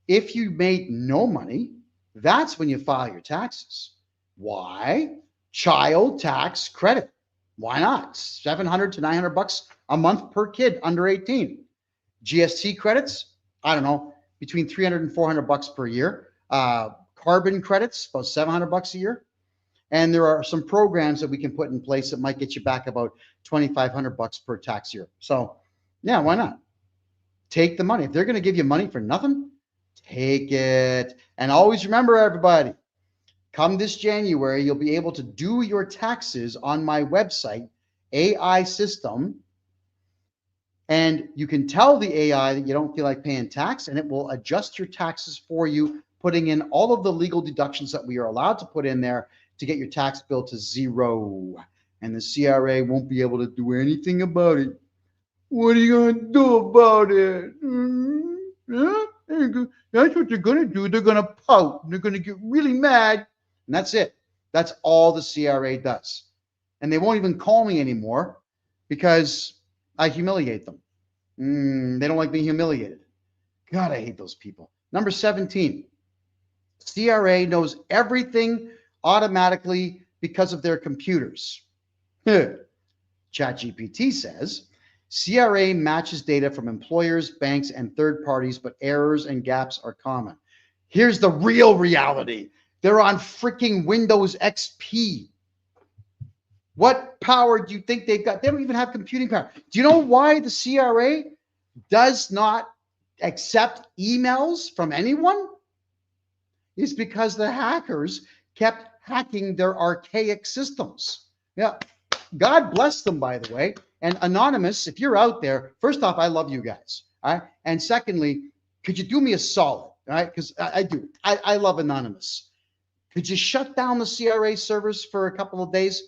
If you made no money, that's when you file your taxes. Why? Child tax credit. Why not? $700 to $900 a month per kid under 18. GST credits, I don't know, between $300 and $400 per year. Carbon credits, about $700 a year. And there are some programs that we can put in place that might get you back about $2,500 per tax year. So yeah, why not? Take the money. If they're going to give you money for nothing, take it. And always remember, everybody, come this January, you'll be able to do your taxes on my website, AI system, and you can tell the AI that you don't feel like paying tax, and it will adjust your taxes for you, putting in all of the legal deductions that we are allowed to put in there to get your tax bill to zero. And the CRA won't be able to do anything about it. What are you going to do about it? That's what they're going to do. They're going to pout. They're going to get really mad. And that's it. That's all the CRA does. And they won't even call me anymore because I humiliate them. They don't like being humiliated. God, I hate those people. Number 17, CRA knows everything automatically because of their computers. ChatGPT says, CRA matches data from employers, banks, and third parties, but errors and gaps are common. Here's the real reality. They're on freaking Windows XP. What power do you think they've got? They don't even have computing power. Do you know why the CRA does not accept emails from anyone? It's because the hackers kept hacking their archaic systems. Yeah. God bless them, by the way. And Anonymous, if you're out there, first off, I love you guys. All right. And secondly, could you do me a solid? All right. Because I do. I love Anonymous. Could you shut down the CRA servers for a couple of days?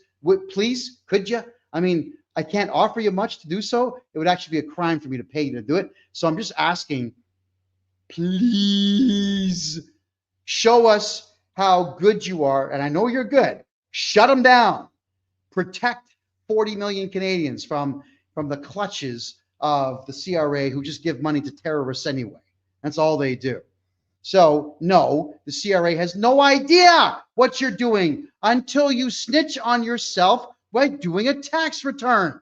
Please, could you? I mean, I can't offer you much to do so. It would actually be a crime for me to pay you to do it. So I'm just asking, please show us how good you are. And I know you're good. Shut them down. Protect 40 million Canadians from the clutches of the CRA who just give money to terrorists anyway. That's all they do. So no, the CRA has no idea what you're doing until you snitch on yourself by doing a tax return.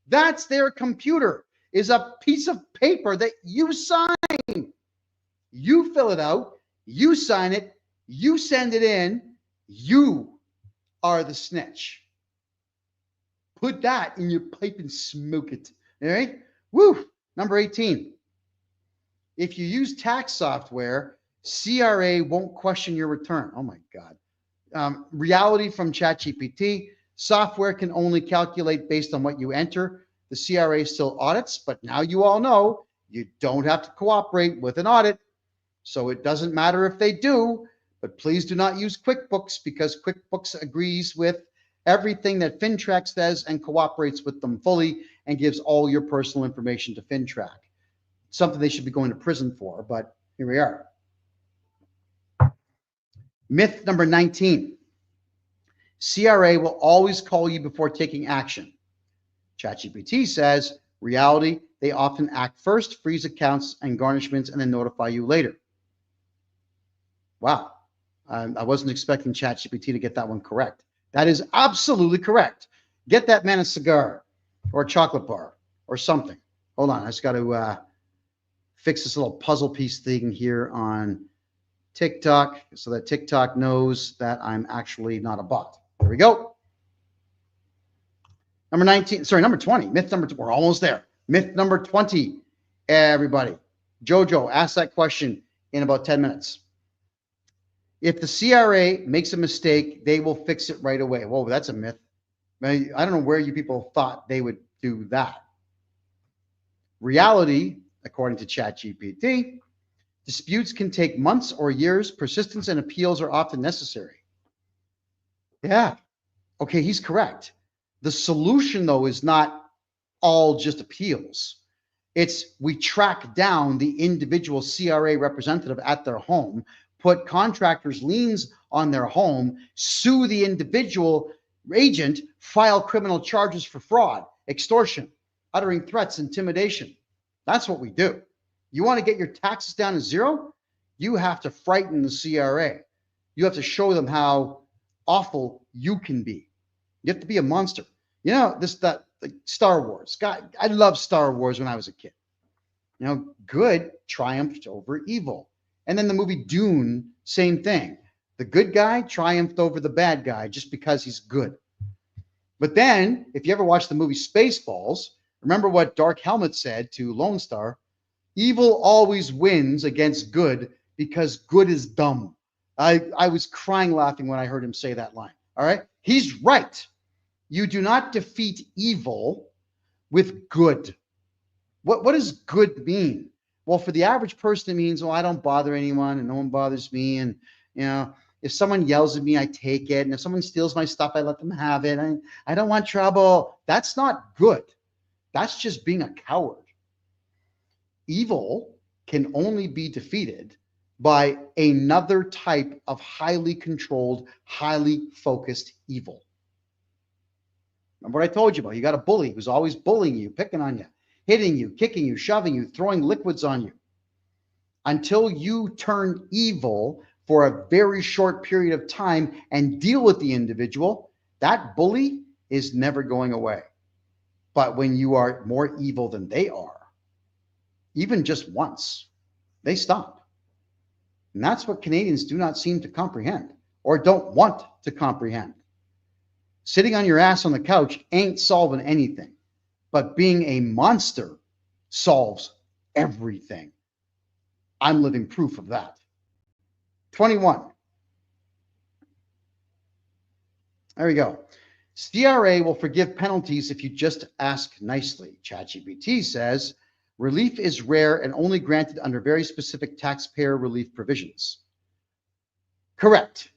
That's their computer, is a piece of paper that you sign. You fill it out, you sign it, you send it in, you are the snitch. Put that in your pipe and smoke it. All right? Woo! Number 18. If you use tax software, CRA won't question your return. Oh my God. Reality from ChatGPT, software can only calculate based on what you enter. The CRA still audits, but now you all know you don't have to cooperate with an audit. So it doesn't matter if they do, but please do not use QuickBooks because QuickBooks agrees with everything that FinTrack says and cooperates with them fully and gives all your personal information to FinTrack. Something they should be going to prison for, but here we are. Myth number 19. CRA will always call you before taking action. ChatGPT says, reality, they often act first, freeze accounts and garnishments, and then notify you later. Wow. I wasn't expecting ChatGPT to get that one correct. That is absolutely correct. Get that man a cigar or a chocolate bar or something. Hold on. I just got to fix this little puzzle piece thing here on TikTok so that TikTok knows that I'm actually not a bot. There we go. Number 20. Myth number 2. We're almost there. Myth number 20. Everybody. Jojo, ask that question in about 10 minutes. If the CRA makes a mistake, they will fix it right away. Whoa, that's a myth. I don't know where you people thought they would do that. Reality, according to ChatGPT, disputes can take months or years. Persistence and appeals are often necessary. Yeah. Okay, he's correct. The solution, though, is not all just appeals. It's we track down the individual CRA representative at their home, put contractors' liens on their home, sue the individual agent, file criminal charges for fraud, extortion, uttering threats, intimidation. That's what we do. You want to get your taxes down to zero? You have to frighten the CRA. You have to show them how awful you can be. You have to be a monster. You know, like Star Wars. God, I loved Star Wars when I was a kid. You know, good triumphed over evil. And then the movie Dune, same thing. The good guy triumphed over the bad guy just because he's good. But then, if you ever watch the movie Spaceballs, remember what Dark Helmet said to Lone Star? Evil always wins against good because good is dumb. I was crying laughing when I heard him say that line. All right? He's right. You do not defeat evil with good. What does good mean? Well, for the average person, it means, well, I don't bother anyone and no one bothers me. And, you know, if someone yells at me, I take it. And if someone steals my stuff, I let them have it. I don't want trouble. That's not good. That's just being a coward. Evil can only be defeated by another type of highly controlled, highly focused evil. Remember what I told you about? You got a bully who's always bullying you, picking on you, hitting you, kicking you, shoving you, throwing liquids on you. Until you turn evil for a very short period of time and deal with the individual, that bully is never going away. But when you are more evil than they are, even just once, they stop. And that's what Canadians do not seem to comprehend or don't want to comprehend. Sitting on your ass on the couch ain't solving anything, but being a monster solves everything. I'm living proof of that. 21. There we go. CRA will forgive penalties if you just ask nicely. ChatGPT says relief is rare and only granted under very specific taxpayer relief provisions. Correct.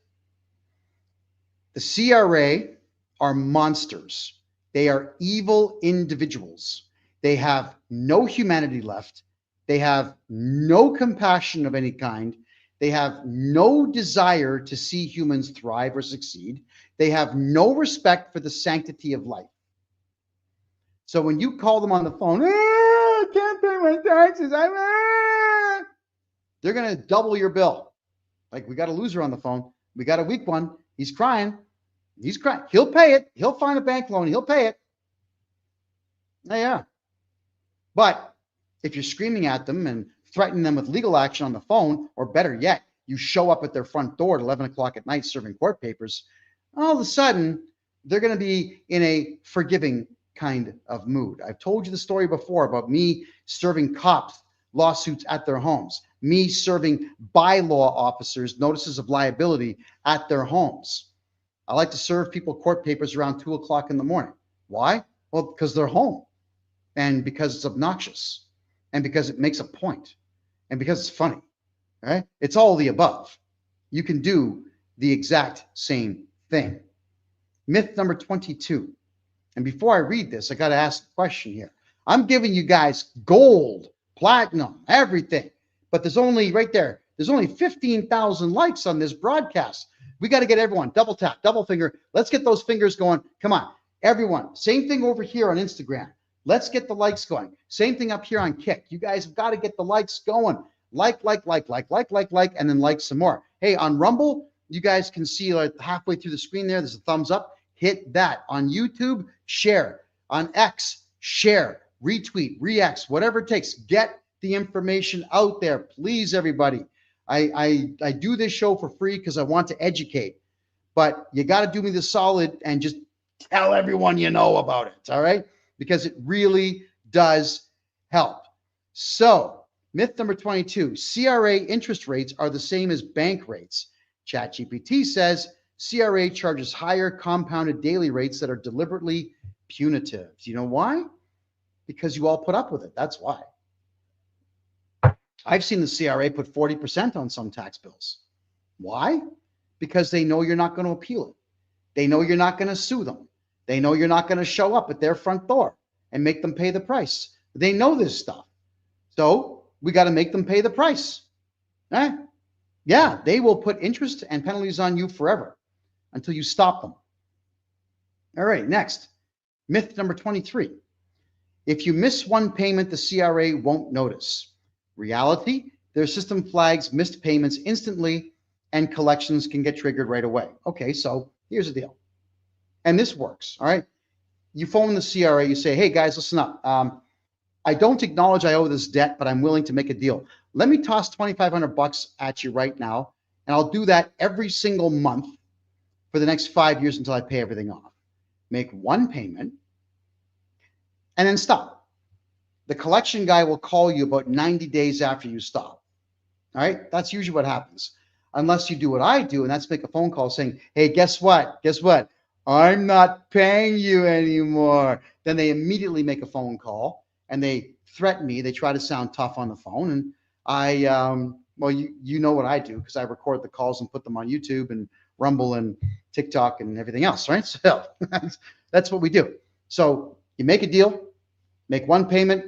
The CRA are monsters. They are evil individuals. They have no humanity left. They have no compassion of any kind. They have no desire to see humans thrive or succeed. They have no respect for the sanctity of life. So when you call them on the phone, I can't pay my taxes, they're going to double your bill. Like, we got a loser on the phone. We got a weak one. He's crying. He's crying. He'll pay it. He'll find a bank loan. He'll pay it. Yeah. But if you're screaming at them and threatening them with legal action on the phone, or better yet, you show up at their front door at 11 o'clock at night serving court papers, all of a sudden, they're going to be in a forgiving kind of mood. I've told you the story before about me serving cops lawsuits at their homes, me serving bylaw officers notices of liability at their homes. I like to serve people court papers around 2 o'clock in the morning. Why? Well, because they're home, and because it's obnoxious, and because it makes a point, and because it's funny. Right? It's all the above. You can do the exact same thing. Myth number 22. And before I read this, I got to ask a question here. I'm giving you guys gold, platinum, everything. But there's only right there, there's only 15,000 likes on this broadcast. We got to get everyone double tap, double finger. Let's get those fingers going. Come on, everyone. Same thing over here on Instagram. Let's get the likes going. Same thing up here on Kick. You guys have got to get the likes going. Like, and then like some more. Hey, on Rumble, you guys can see like halfway through the screen there, there's a thumbs up. Hit that. On YouTube, share. On X, share, retweet, re-X, whatever it takes. Get the information out there, please, everybody. I do this show for free because I want to educate, but you got to do me the solid and just tell everyone you know about it, all right? Because it really does help. So, myth number 22, CRA interest rates are the same as bank rates. ChatGPT says CRA charges higher compounded daily rates that are deliberately punitive. Do you know why? Because you all put up with it. That's why. I've seen the CRA put 40% on some tax bills. Why? Because they know you're not going to appeal it. They know you're not going to sue them. They know you're not going to show up at their front door and make them pay the price. They know this stuff. So we got to make them pay the price. Yeah, they will put interest and penalties on you forever until you stop them. All right, next. Myth number 23. If you miss one payment, the CRA won't notice. Reality, their system flags missed payments instantly and collections can get triggered right away. Okay, so here's the deal. And this works, all right? You phone the CRA, you say, hey guys, listen up. I don't acknowledge I owe this debt, but I'm willing to make a deal. Let me toss $2,500 at you right now, and I'll do that every single month for the next 5 years until I pay everything off. Make one payment, and then stop. The collection guy will call you about 90 days after you stop. All right, that's usually what happens. Unless you do what I do, and that's make a phone call saying, hey, guess what? Guess what? I'm not paying you anymore. Then they immediately make a phone call and they threaten me. They try to sound tough on the phone. And well, you know what I do because I record the calls and put them on YouTube and Rumble and TikTok and everything else, right? So that's what we do. So you make a deal, make one payment,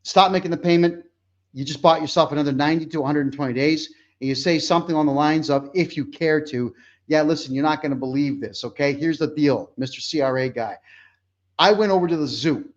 stop making the payment. You just bought yourself another 90 to 120 days. And you say something on the lines of, if you care to, yeah, listen, you're not going to believe this, okay? Here's the deal, Mr. CRA guy. I went over to the zoo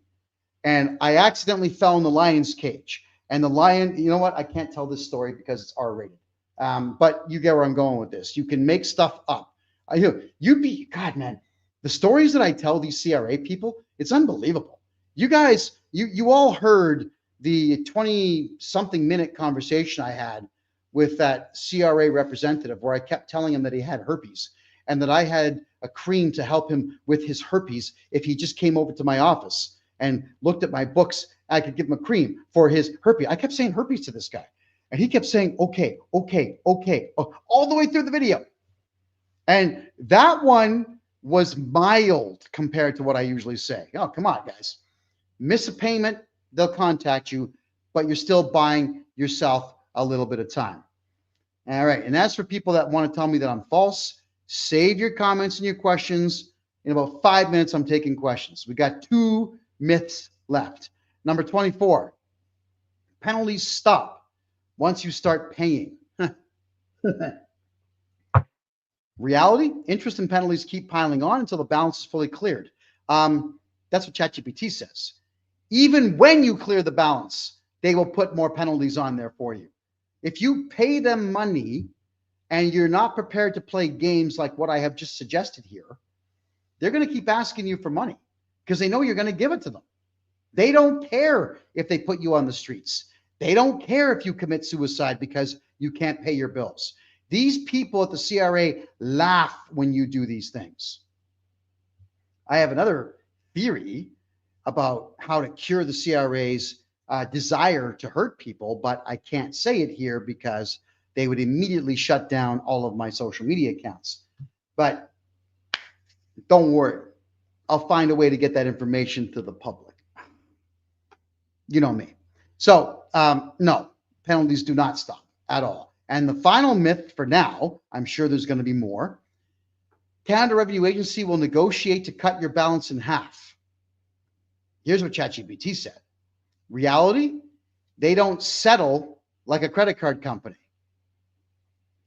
and I accidentally fell in the lion's cage. And the lion, you know what? I can't tell this story because it's R-rated. But you get where I'm going with this. You can make stuff up. God, man, the stories that I tell these CRA people, it's unbelievable. You guys, you all heard the 20-something minute conversation I had with that CRA representative where I kept telling him that he had herpes and that I had a cream to help him with his herpes if he just came over to my office and looked at my books. I could give him a cream for his herpes. I kept saying herpes to this guy. And he kept saying, okay, all the way through the video. And that one was mild compared to what I usually say. Oh, come on, guys. Miss a payment, they'll contact you, but you're still buying yourself a little bit of time. All right. And as for people that want to tell me that I'm false, save your comments and your questions. In about 5 minutes, I'm taking questions. We got 2 myths left. Number 24, penalties stop once you start paying. Reality, interest and penalties keep piling on until the balance is fully cleared. That's what ChatGPT says. Even when you clear the balance, they will put more penalties on there for you. If you pay them money and you're not prepared to play games like what I have just suggested here, they're going to keep asking you for money because they know you're going to give it to them. They don't care if they put you on the streets. They don't care if you commit suicide because you can't pay your bills. These people at the CRA laugh when you do these things. I have another theory about how to cure the CRA's desire to hurt people, but I can't say it here because they would immediately shut down all of my social media accounts. But don't worry, I'll find a way to get that information to the public. You know me. So no, penalties do not stop at all. And the final myth for now, I'm sure there's going to be more. Canada Revenue Agency will negotiate to cut your balance in half. Here's what ChatGPT said. Reality, they don't settle like a credit card company.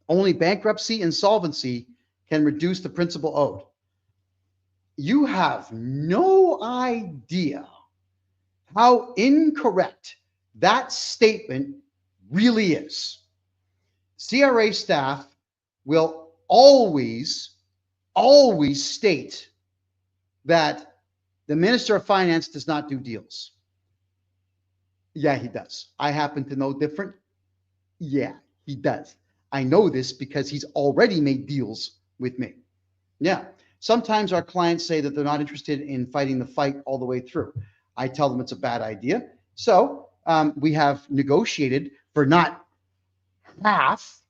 Only bankruptcy, insolvency can reduce the principal owed. You have no idea how incorrect that statement really is. CRA staff will always state that the Minister of Finance does not do deals. Yeah, he does. I happen to know different. Yeah, he does. I know this because he's already made deals with me. Yeah. Sometimes our clients say that they're not interested in fighting the fight all the way through. I tell them it's a bad idea. So we have negotiated for not half.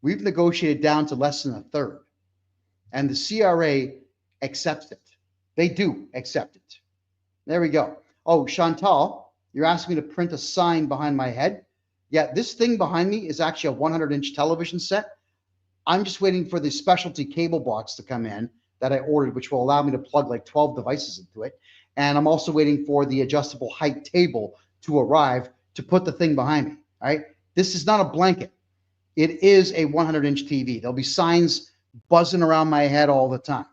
We've negotiated down to less than a third. And the CRA accepts it. They do accept it. There we go. Oh, Chantal, you're asking me to print a sign behind my head. Yeah, this thing behind me is actually a 100-inch television set. I'm just waiting for the specialty cable box to come in that I ordered, which will allow me to plug like 12 devices into it. And I'm also waiting for the adjustable height table to arrive to put the thing behind me. All right. This is not a blanket. It is a 100-inch TV. There'll be signs buzzing around my head all the time.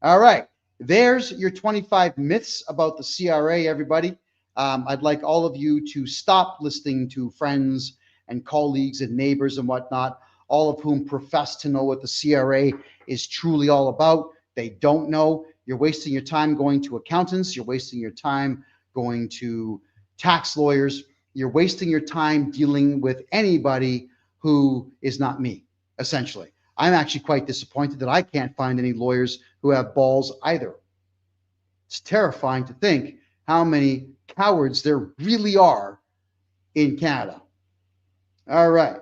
All right. There's your 25 myths about the CRA, everybody. I'd like all of you to stop listening to friends and colleagues and neighbors and whatnot, all of whom profess to know what the CRA is truly all about. They don't know. You're wasting your time going to accountants. You're wasting your time going to tax lawyers. You're wasting your time dealing with anybody who is not me, essentially. I'm actually quite disappointed that I can't find any lawyers who have balls either. It's terrifying to think how many cowards there really are in Canada. All right.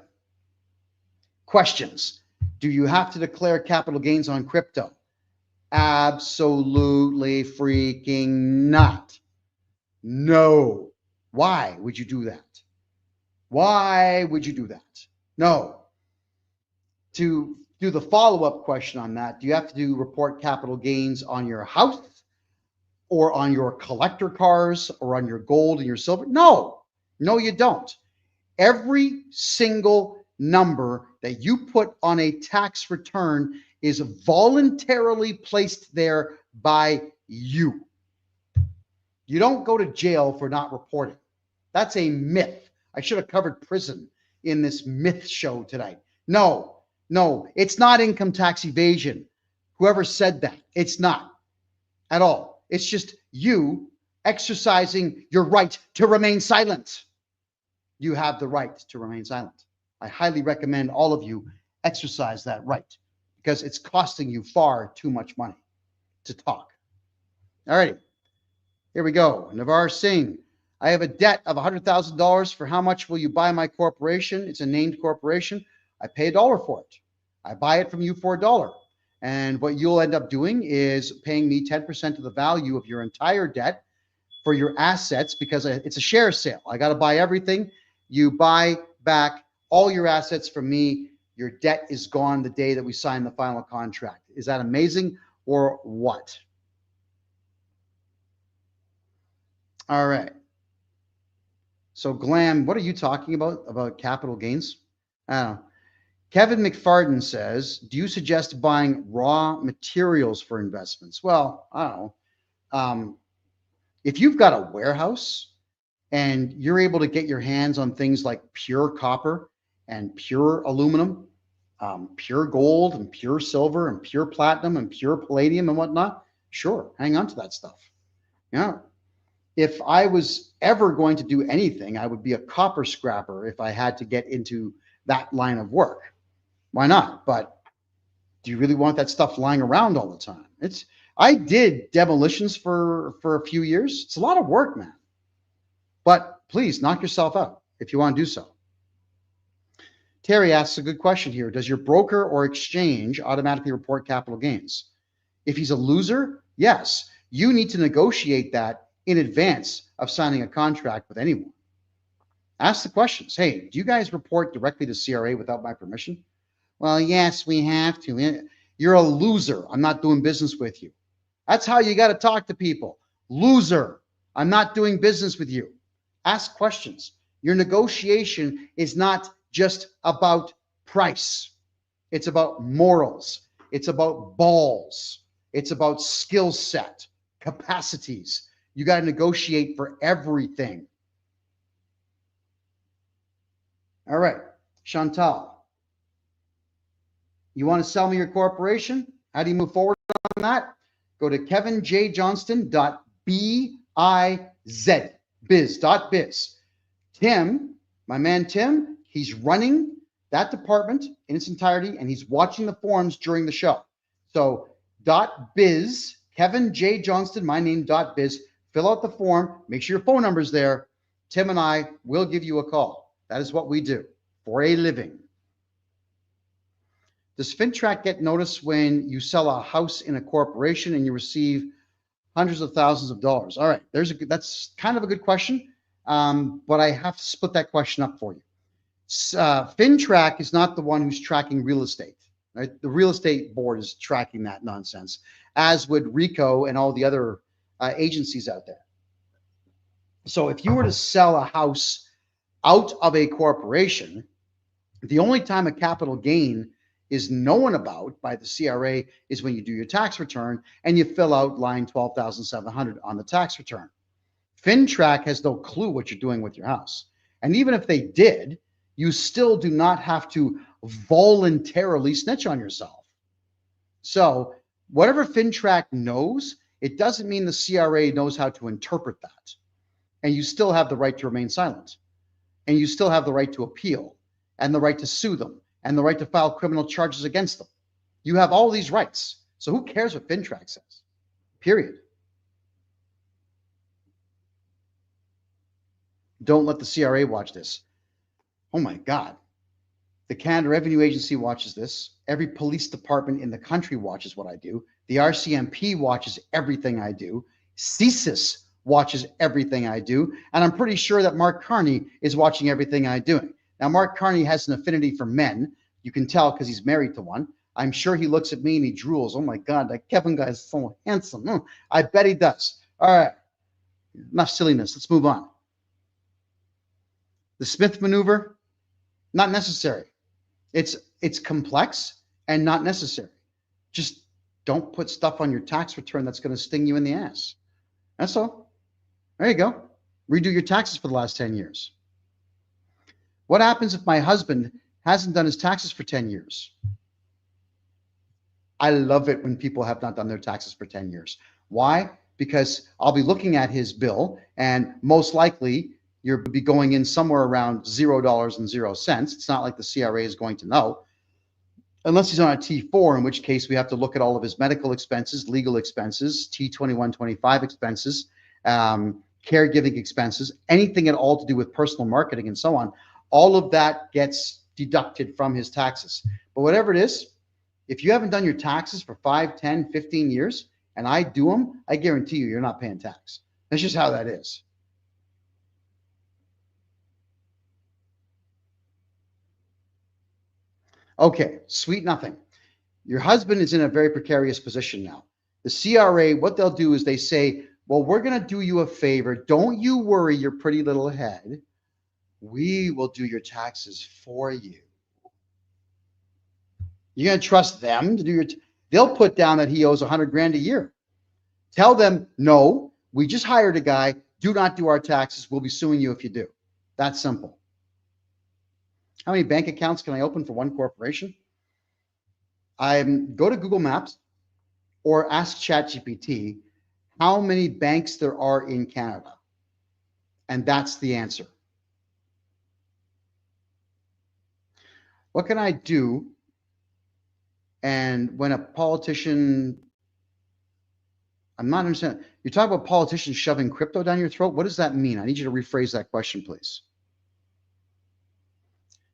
Questions. Do you have to declare capital gains on crypto? Absolutely freaking not. No. Why would you do that? Why would you do that? No. To do the follow-up question on that, do you have to report capital gains on your house or on your collector cars or on your gold and your silver? No. No, you don't. Every single number that you put on a tax return is voluntarily placed there by you. You don't go to jail for not reporting. That's a myth. I should have covered prison in this myth show tonight. No, it's not income tax evasion. Whoever said that, it's not at all. It's just you exercising your right to remain silent. You have the right to remain silent. I highly recommend all of you exercise that right because it's costing you far too much money to talk. All right, here we go. Navar Singh, I have a debt of $100,000. For how much will you buy my corporation? It's a named corporation. I pay $1 for it. I buy it from you for $1. And what you'll end up doing is paying me 10% of the value of your entire debt for your assets because it's a share sale. I got to buy everything. You buy back all your assets from me. Your debt is gone the day that we sign the final contract. Is that amazing or what? All right. So Glam, what are you talking about capital gains? I don't know. Kevin McFarden says, do you suggest buying raw materials for investments? Well, I don't know. If you've got a warehouse and you're able to get your hands on things like pure copper and pure aluminum, pure gold and pure silver and pure platinum and pure palladium and whatnot, sure, hang on to that stuff. Yeah. If I was ever going to do anything, I would be a copper scrapper if I had to get into that line of work. Why not? But do you really want that stuff lying around all the time? I did demolitions for a few years. It's a lot of work, man. But please knock yourself out if you want to do so. Terry asks a good question here. Does your broker or exchange automatically report capital gains? If he's a loser, yes. You need to negotiate that in advance of signing a contract with anyone. Ask the questions. Hey, do you guys report directly to CRA without my permission? Well, yes, we have to. You're a loser. I'm not doing business with you. That's how you got to talk to people. Loser. I'm not doing business with you. Ask questions. Your negotiation is not just about price. It's about morals. It's about balls. It's about skill set, capacities. You got to negotiate for everything. All right, Chantal. You want to sell me your corporation? How do you move forward on that? Go to kevinjjohnston.biz. Tim, my man Tim, he's running that department in its entirety, and he's watching the forums during the show. So .biz, Kevin J. Johnston, my name, .biz. Fill out the form. Make sure your phone number's there. Tim and I will give you a call. That is what we do for a living. Does FINTRAC get notice when you sell a house in a corporation and you receive hundreds of thousands of dollars? All right, that's kind of a good question, but I have to split that question up for you. FINTRAC is not the one who's tracking real estate. Right? The real estate board is tracking that nonsense, as would RICO and all the other agencies out there. So if you were to sell a house out of a corporation, the only time a capital gain is known about by the CRA is when you do your tax return and you fill out line 12,700 on the tax return. FINTRAC has no clue what you're doing with your house. And even if they did, you still do not have to voluntarily snitch on yourself. So whatever FINTRAC knows, it doesn't mean the CRA knows how to interpret that. And you still have the right to remain silent. And you still have the right to appeal and the right to sue them and the right to file criminal charges against them. You have all these rights. So who cares what FINTRAC says? Period. Don't let the CRA watch this. Oh my God. The Canada Revenue Agency watches this. Every police department in the country watches what I do. The RCMP watches everything I do. CSIS watches everything I do. And I'm pretty sure that Mark Carney is watching everything I'm doing. Now, Mark Carney has an affinity for men. You can tell because he's married to one. I'm sure he looks at me and he drools. Oh my God, that Kevin guy is so handsome. I bet he does. All right, enough silliness. Let's move on. The Smith maneuver, not necessary. It's complex and not necessary. Just don't put stuff on your tax return that's going to sting you in the ass. That's all. There you go. Redo your taxes for the last 10 years. What happens if my husband hasn't done his taxes for 10 years? I love it when people have not done their taxes for 10 years. Why? Because I'll be looking at his bill and most likely you'll be going in somewhere around $0.00. It's not like the CRA is going to know. Unless he's on a T4, in which case we have to look at all of his medical expenses, legal expenses, T2125 expenses, caregiving expenses, anything at all to do with personal marketing and so on. All of that gets deducted from his taxes. But whatever it is, if you haven't done your taxes for 5, 10, 15 years, and I do them, I guarantee you're not paying tax. That's just how that is. Okay, sweet nothing. Your husband is in a very precarious position now. The CRA, what they'll do is they say, well, we're going to do you a favor. Don't you worry your pretty little head. We will do your taxes for you. You're going to trust them to do your, they'll put down that he owes 100 grand a year. Tell them, no, we just hired a guy. Do not do our taxes. We'll be suing you if you do. That's simple. How many bank accounts can I open for one corporation? Go to Google Maps or ask ChatGPT how many banks there are in Canada. And that's the answer. What can I do? And when a politician, I'm not understanding. You talk about politicians shoving crypto down your throat. What does that mean? I need you to rephrase that question, please.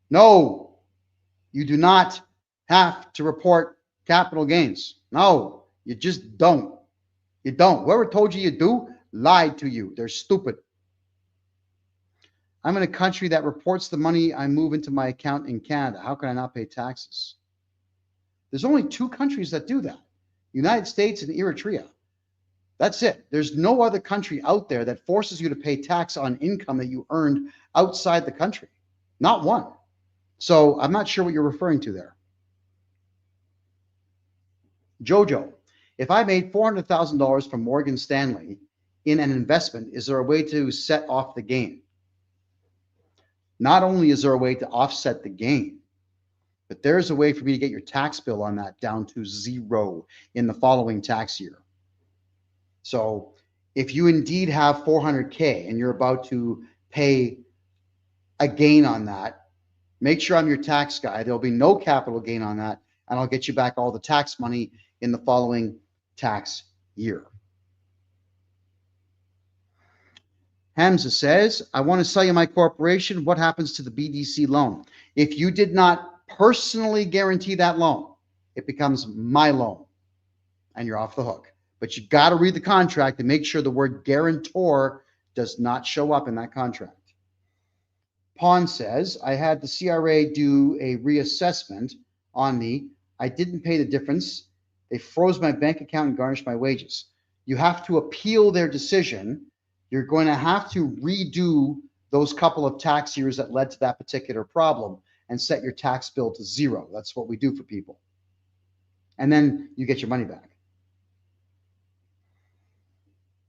No, you do not have to report capital gains. No, you just don't. You don't. Whoever told you do lied to you. They're stupid. I'm in a country that reports the money I move into my account in Canada. How can I not pay taxes? There's only 2 countries that do that, United States and Eritrea. That's it. There's no other country out there that forces you to pay tax on income that you earned outside the country. Not one. So I'm not sure what you're referring to there. Jojo, if I made $400,000 from Morgan Stanley in an investment, is there a way to set off the gain? Not only is there a way to offset the gain, but there's a way for me to get your tax bill on that down to 0 in the following tax year. So if you indeed have 400K and you're about to pay a gain on that, make sure I'm your tax guy. There'll be no capital gain on that, and I'll get you back all the tax money in the following tax year. Hamza says, I want to sell you my corporation. What happens to the BDC loan? If you did not personally guarantee that loan, it becomes my loan and you're off the hook. But you got to read the contract and make sure the word guarantor does not show up in that contract. Pawn says, I had the CRA do a reassessment on me. I didn't pay the difference. They froze my bank account and garnished my wages. You have to appeal their decision. You're going to have to redo those couple of tax years that led to that particular problem and set your tax bill to 0. That's what we do for people. And then you get your money back.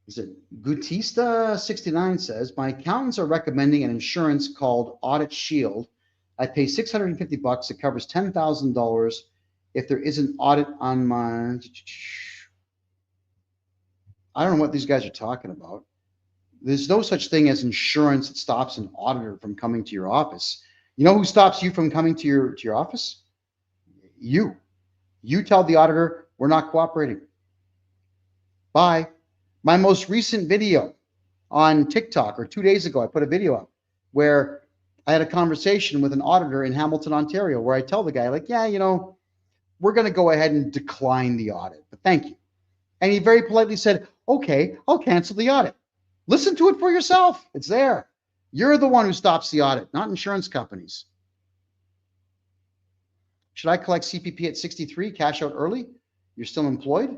Is it Gutista69 says, my accountants are recommending an insurance called Audit Shield. I pay $650. It covers $10,000 if there is an audit on my... I don't know what these guys are talking about. There's no such thing as insurance that stops an auditor from coming to your office. You know who stops you from coming to your office? You. You tell the auditor, we're not cooperating. Bye. My most recent video on TikTok, or 2 days ago, I put a video up where I had a conversation with an auditor in Hamilton, Ontario, where I tell the guy, like, yeah, you know, we're going to go ahead and decline the audit, but thank you. And he very politely said, okay, I'll cancel the audit. Listen to it for yourself. It's there. You're the one who stops the audit, not insurance companies. Should I collect CPP at 63, cash out early? You're still employed?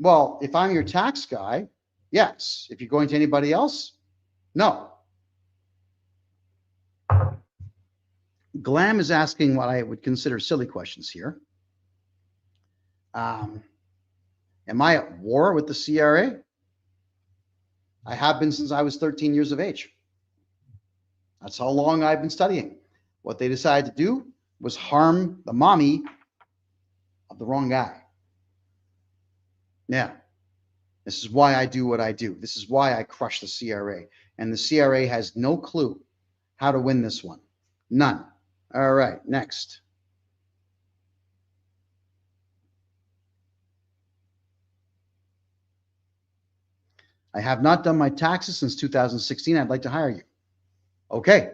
Well, if I'm your tax guy, yes. If you're going to anybody else, no. Glam is asking what I would consider silly questions here. Am I at war with the CRA? I have been since I was 13 years of age. That's how long I've been studying. What they decided to do was harm the mommy of the wrong guy. Yeah, this is why I do what I do. This is why I crush the CRA. And the CRA has no clue how to win this one. None. All right, next. I have not done my taxes since 2016. I'd like to hire you. Okay,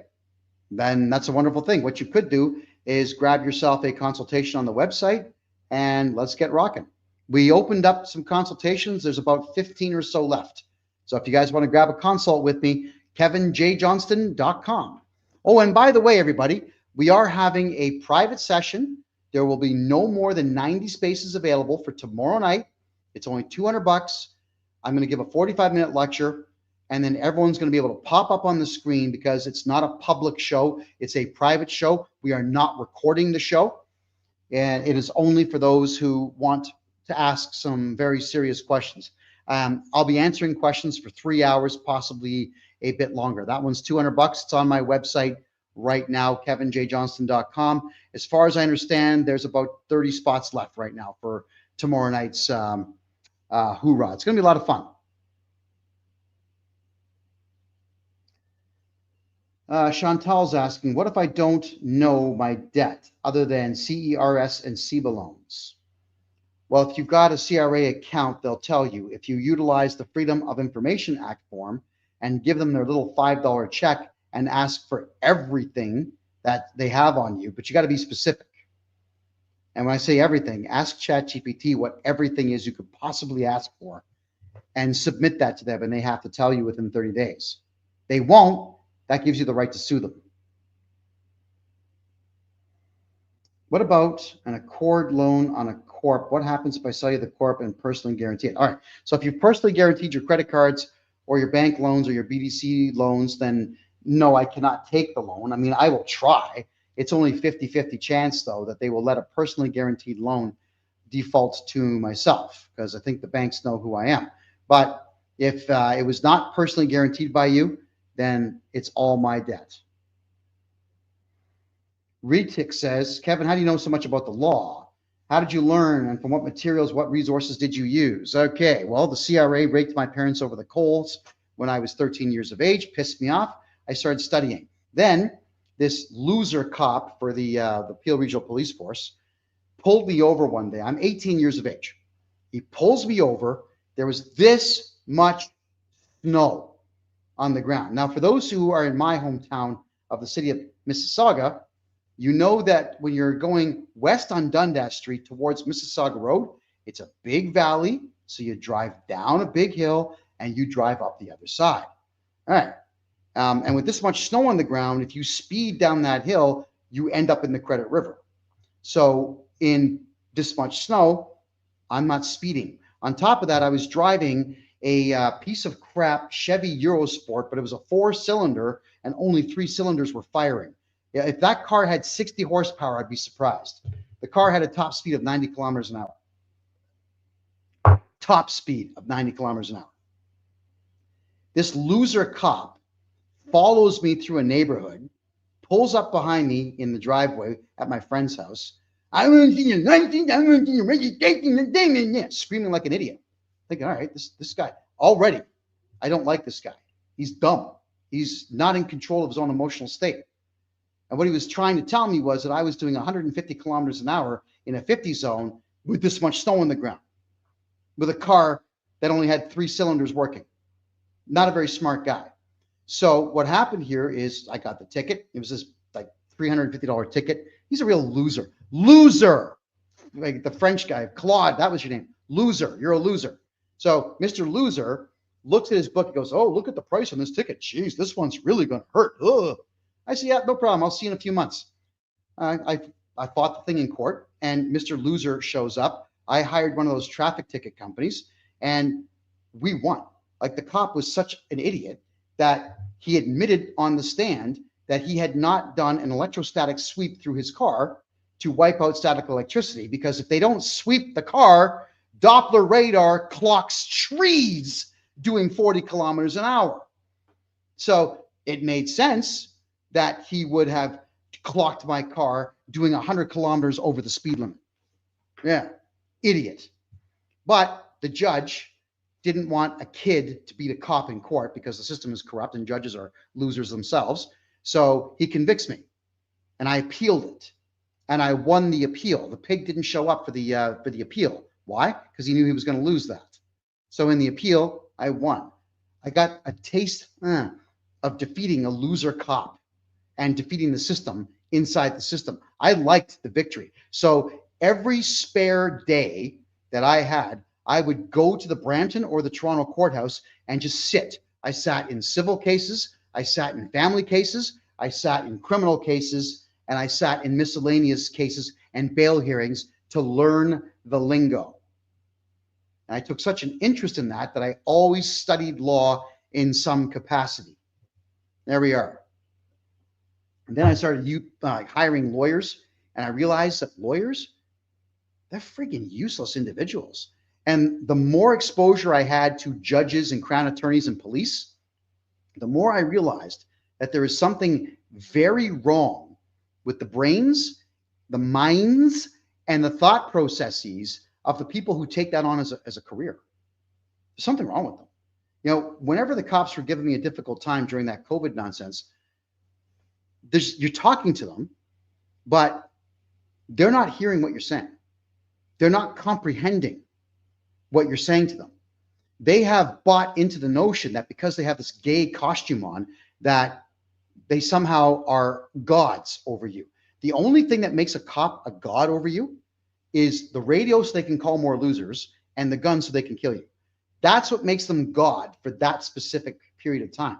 then that's a wonderful thing. What you could do is grab yourself a consultation on the website and let's get rocking. We opened up some consultations. There's about 15 or so left. So if you guys want to grab a consult with me, kevinjjohnston.com. Oh, and by the way, everybody, we are having a private session. There will be no more than 90 spaces available for tomorrow night. It's only $200. I'm going to give a 45-minute lecture, and then everyone's going to be able to pop up on the screen because it's not a public show. It's a private show. We are not recording the show, and it is only for those who want to ask some very serious questions. I'll be answering questions for 3 hours, possibly a bit longer. That one's $200. It's on my website right now, kevinjjohnston.com. As far as I understand, there's about 30 spots left right now for tomorrow night's hoorah. It's going to be a lot of fun. Chantal's asking, what if I don't know my debt other than CERS and CEBA loans? Well, if you've got a CRA account, they'll tell you. If you utilize the Freedom of Information Act form and give them their little $5 check and ask for everything that they have on you, but you got to be specific. And when I say everything, ask ChatGPT what everything is you could possibly ask for and submit that to them, and they have to tell you within 30 days. They won't. That gives you the right to sue them. What about an accord loan on a corp? What happens if I sell you the corp and personally guarantee it? All right. So if you've personally guaranteed your credit cards or your bank loans or your BDC loans, then no, I cannot take the loan. I mean, I will try. It's only 50-50 chance, though, that they will let a personally guaranteed loan default to myself, because I think the banks know who I am. But if it was not personally guaranteed by you, then it's all my debt. Retic says, Kevin, how do you know so much about the law? How did you learn, and from what materials, what resources did you use? Okay, well, the CRA raked my parents over the coals when I was 13 years of age, pissed me off. I started studying. Then this loser cop for the Peel Regional Police Force pulled me over one day. I'm 18 years of age. He pulls me over. There was this much snow on the ground. Now, for those who are in my hometown of the city of Mississauga, you know that when you're going west on Dundas Street towards Mississauga Road, it's a big valley. So you drive down a big hill and you drive up the other side. All right. And with this much snow on the ground, if you speed down that hill, you end up in the Credit River. So in this much snow, I'm not speeding. On top of that, I was driving a piece of crap Chevy Eurosport, but it was a 4-cylinder and only 3 cylinders were firing. Yeah, if that car had 60 horsepower, I'd be surprised. The car had a top speed of 90 kilometers an hour. Top speed of 90 kilometers an hour. This loser cop follows me through a neighborhood, pulls up behind me in the driveway at my friend's house. I want to see your license, I want to see your registration, screaming like an idiot. Thinking, all right, this guy, already, I don't like this guy. He's dumb. He's not in control of his own emotional state. And what he was trying to tell me was that I was doing 150 kilometers an hour in a 50 zone with this much snow on the ground, with a car that only had 3 cylinders working. Not a very smart guy. So what happened here is I got the ticket. It was this like $350 ticket. He's a real loser. Loser! Like the French guy, Claude, that was your name. Loser. You're a loser. So Mr. Loser looks at his book and goes, oh, look at the price on this ticket. Jeez, this one's really going to hurt. Ugh. I said, yeah, no problem. I'll see you in a few months. I fought the thing in court, and Mr. Loser shows up. I hired one of those traffic ticket companies, and we won. Like the cop was such an idiot that he admitted on the stand that he had not done an electrostatic sweep through his car to wipe out static electricity, because if they don't sweep the car, Doppler radar clocks trees doing 40 kilometers an hour. So it made sense that he would have clocked my car doing 100 kilometers over the speed limit. Yeah, idiot. But the judge didn't want a kid to beat a cop in court because the system is corrupt and judges are losers themselves. So he convicts me, and I appealed it, and I won the appeal. The pig didn't show up for the appeal. Why? Because he knew he was going to lose that. So in the appeal, I won. I got a taste of defeating a loser cop and defeating the system inside the system. I liked the victory. So every spare day that I had, I would go to the Brampton or the Toronto courthouse and just sit. I sat in civil cases, I sat in family cases, I sat in criminal cases, and I sat in miscellaneous cases and bail hearings to learn the lingo. And I took such an interest in that I always studied law in some capacity. There we are. And then I started hiring lawyers, and I realized that lawyers, they're freaking useless individuals. And the more exposure I had to judges and crown attorneys and police, the more I realized that there is something very wrong with the brains, the minds, and the thought processes of the people who take that on as a career. There's something wrong with them. You know, whenever the cops were giving me a difficult time during that COVID nonsense, you're talking to them, but they're not hearing what you're saying. They're not comprehending what you're saying to them. They have bought into the notion that because they have this gay costume on, that they somehow are gods over you. The only thing that makes a cop a god over you is the radio so they can call more losers and the gun so they can kill you. That's what makes them God for that specific period of time.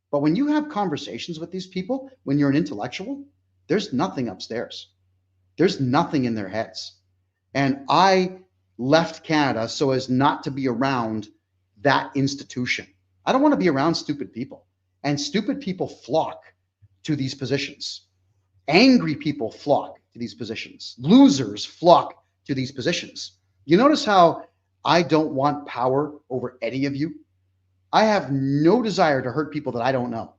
But when you have conversations with these people, when you're an intellectual, there's nothing upstairs. There's nothing in their heads. And I left Canada so as not to be around that institution. I don't want to be around stupid people. And stupid people flock to these positions. Angry people flock to these positions. Losers flock to these positions. You notice how I don't want power over any of you? I have no desire to hurt people that I don't know.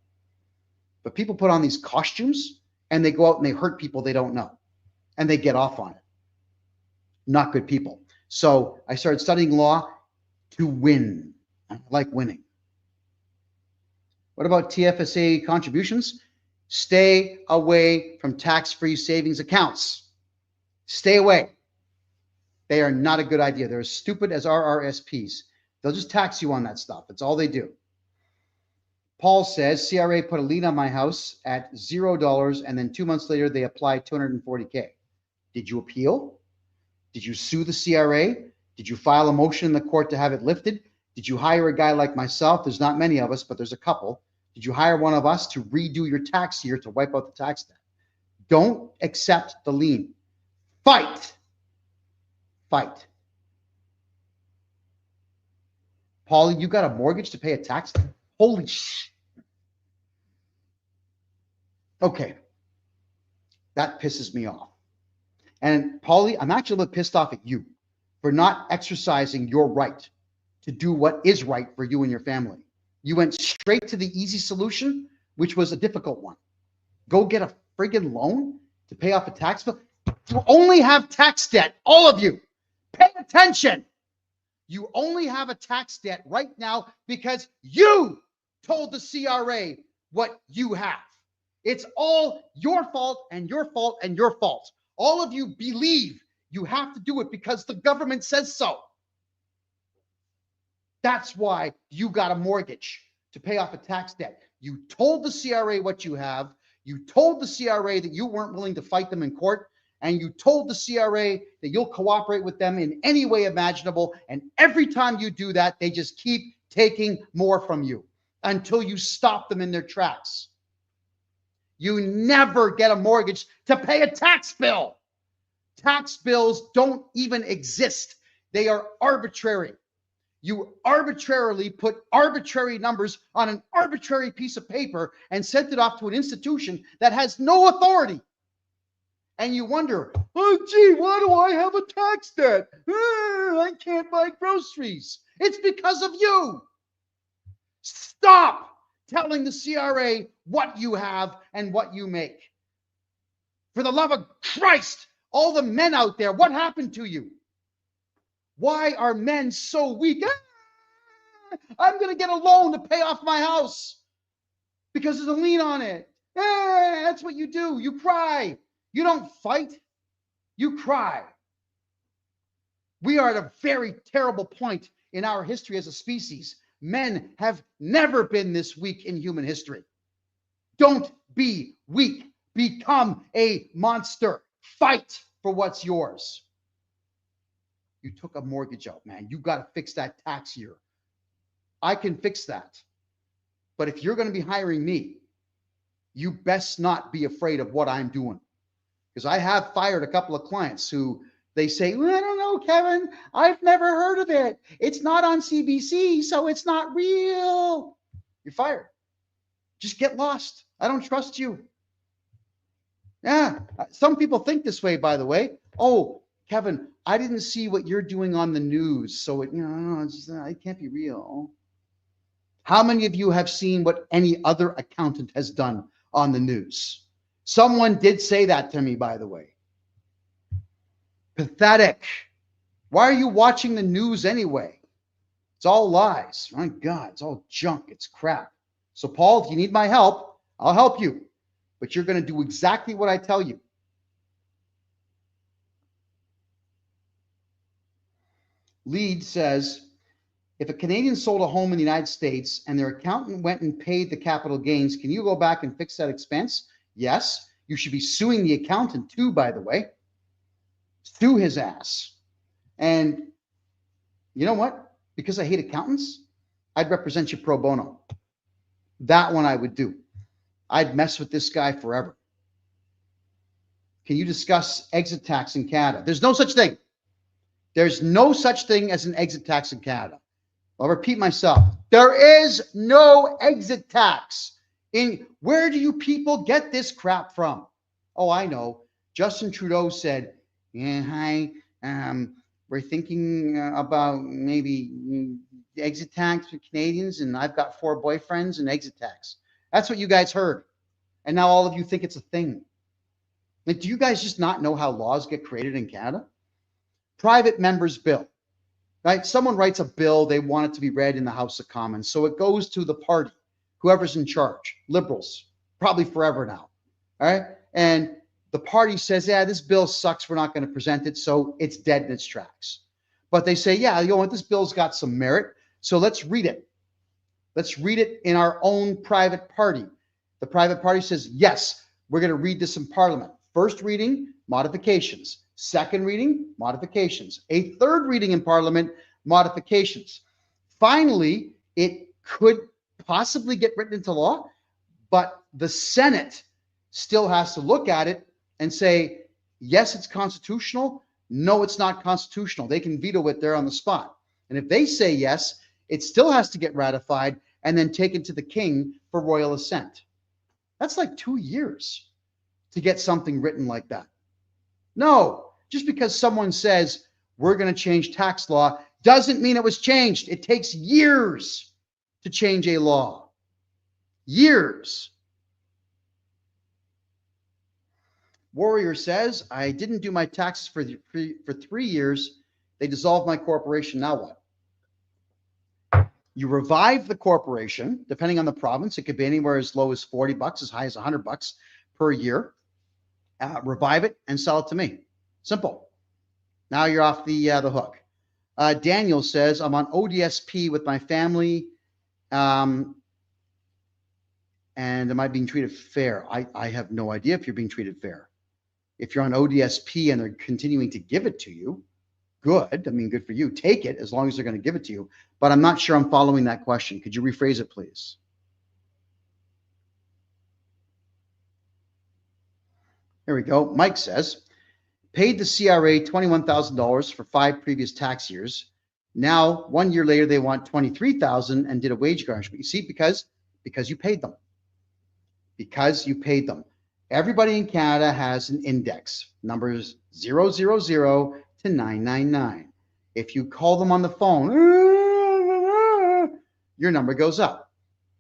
But people put on these costumes and they go out and they hurt people they don't know. And they get off on it. Not good people. So I started studying law to win. I like winning. What about TFSA contributions? Stay away from tax-free savings accounts. Stay away. They are not a good idea. They're as stupid as RRSPs. They'll just tax you on that stuff. That's all they do. Paul says, CRA put a lien on my house at $0, and then 2 months later, they applied $240K. Did you appeal? Did you sue the CRA? Did you file a motion in the court to have it lifted? Did you hire a guy like myself? There's not many of us, but there's a couple. Did you hire one of us to redo your tax year to wipe out the tax debt? Don't accept the lien. Fight. Fight. Paul, you got a mortgage to pay a tax? Holy sh! Okay. That pisses me off. And Paulie, I'm actually a little pissed off at you for not exercising your right to do what is right for you and your family. You went straight to the easy solution, which was a difficult one. Go get a friggin' loan to pay off a tax bill. You only have tax debt, all of you. Pay attention. You only have a tax debt right now because you told the CRA what you have. It's all your fault and your fault and your fault. All of you believe you have to do it because the government says so. That's why you got a mortgage to pay off a tax debt. You told the CRA what you have. You told the CRA that you weren't willing to fight them in court. And you told the CRA that you'll cooperate with them in any way imaginable. And every time you do that, they just keep taking more from you until you stop them in their tracks. You never get a mortgage to pay a tax bill. Tax bills don't even exist. They are arbitrary. You arbitrarily put arbitrary numbers on an arbitrary piece of paper and sent it off to an institution that has no authority. And you wonder, oh, gee, why do I have a tax debt? I can't buy groceries. It's because of you. Stop telling the CRA what you have and what you make. For the love of Christ, all the men out there, what happened to you? Why are men so weak? I'm going to get a loan to pay off my house because there's a lien on it. That's what you do. You cry. You don't fight. You cry. We are at a very terrible point in our history as a species. Men have never been this weak in human history. Don't be weak. Become a monster. Fight for what's yours. You took a mortgage out, man. You got to fix that tax year. I can fix that. But if you're going to be hiring me, you best not be afraid of what I'm doing. Because I have fired a couple of clients who they say, well, I don't know, Kevin, I've never heard of it. It's not on CBC, so it's not real. You're fired. Just get lost. I don't trust you. Yeah, some people think this way, by the way. Oh, Kevin, I didn't see what you're doing on the news, so it, it can't be real. How many of you have seen what any other accountant has done on the news? Someone did say that to me, by the way. Pathetic. Why are you watching the news anyway? It's all lies. My God, it's all junk. It's crap. So, Paul, if you need my help, I'll help you. But you're going to do exactly what I tell you. Lead says, if a Canadian sold a home in the United States and their accountant went and paid the capital gains, can you go back and fix that expense? Yes. You should be suing the accountant too, by the way. Sue his ass. And you know what? Because I hate accountants, I'd represent you pro bono. That one I would do. I'd mess with this guy forever. Can you discuss exit tax in Canada? There's no such thing. There's no such thing as an exit tax in Canada. I'll repeat myself. There is no exit tax. Where do you people get this crap from? Oh, I know. Justin Trudeau said, yeah, hi, we're thinking about maybe exit tax for Canadians, and I've got 4 boyfriends and exit tax. That's what you guys heard. And now all of you think it's a thing. Like, do you guys just not know how laws get created in Canada? Private members bill, right? Someone writes a bill, they want it to be read in the House of Commons. So it goes to the party, whoever's in charge, Liberals, probably forever now, all right? And the party says, yeah, this bill sucks, we're not going to present it, so it's dead in its tracks. But they say, yeah, you know what, this bill's got some merit, so let's read it. Let's read it in our own private party. The private party says, yes, we're going to read this in Parliament. First reading, modifications. Second reading, modifications. A third reading in Parliament, modifications. Finally, it could possibly get written into law, but the Senate still has to look at it and say, yes, it's constitutional. No, it's not constitutional. They can veto it there on the spot. And if they say yes, it still has to get ratified and then taken to the king for royal assent. That's like 2 years to get something written like that. No, just because someone says we're going to change tax law doesn't mean it was changed. It takes years to change a law. Years. Warrior says, I didn't do my taxes for 3 years. They dissolved my corporation. Now what? You revive the corporation, depending on the province. It could be anywhere as low as $40, as high as $100 per year. Revive it and sell it to me. Simple. Now you're off the hook. Daniel says, I'm on ODSP with my family. And am I being treated fair? I have no idea if you're being treated fair. If you're on ODSP and they're continuing to give it to you, good. I mean, good for you. Take it as long as they're going to give it to you. But I'm not sure I'm following that question. Could you rephrase it, please? Here we go. Mike says, paid the CRA $21,000 for 5 previous tax years. Now, 1 year later, they want $23,000 and did a wage garnishment. You see, because you paid them. Because you paid them. Everybody in Canada has an index, numbers 000 to 999. If you call them on the phone, your number goes up.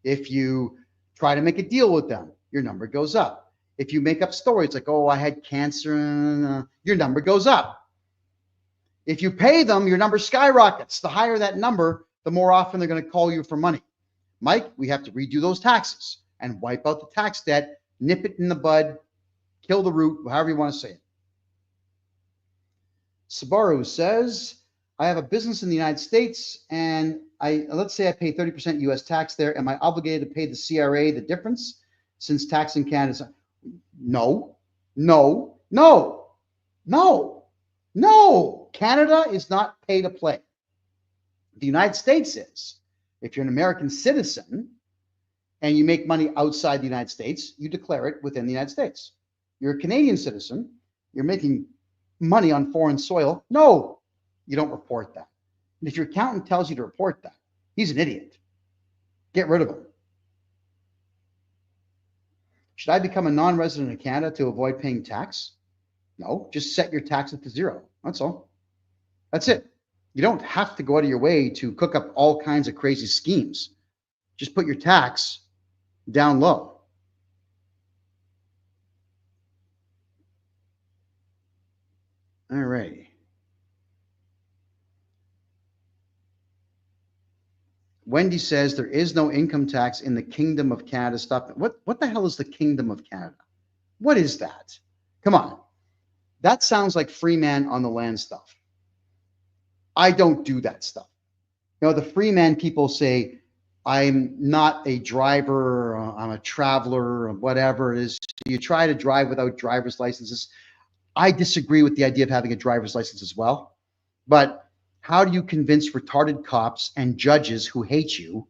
If you try to make a deal with them, your number goes up. If you make up stories like, oh, I had cancer, your number goes up. If you pay them, your number skyrockets. The higher that number, the more often they're going to call you for money. Mike, we have to redo those taxes and wipe out the tax debt, nip it in the bud, kill the root, however you want to say it. Sabaru says, I have a business in the United States and let's say I pay 30% US tax there. Am I obligated to pay the CRA the difference since tax in Canada? No. Canada is not pay to play. The United States is. If you're an American citizen and you make money outside the United States, you declare it within the United States. You're a Canadian citizen, you're making money on foreign soil. No, you don't report that. And if your accountant tells you to report that, he's an idiot. Get rid of him. Should I become a non-resident of Canada to avoid paying tax? No, just set your taxes to 0. That's all. That's it. You don't have to go out of your way to cook up all kinds of crazy schemes. Just put your tax down low. All righty. Wendy says there is no income tax in the Kingdom of Canada. Stop. What the hell is the Kingdom of Canada? What is that? Come on. That sounds like free man on the land stuff. I don't do that stuff. You know, the free man people say, I'm not a driver, I'm a traveler, or whatever it is. You try to drive without driver's licenses. I disagree with the idea of having a driver's license as well. But how do you convince retarded cops and judges who hate you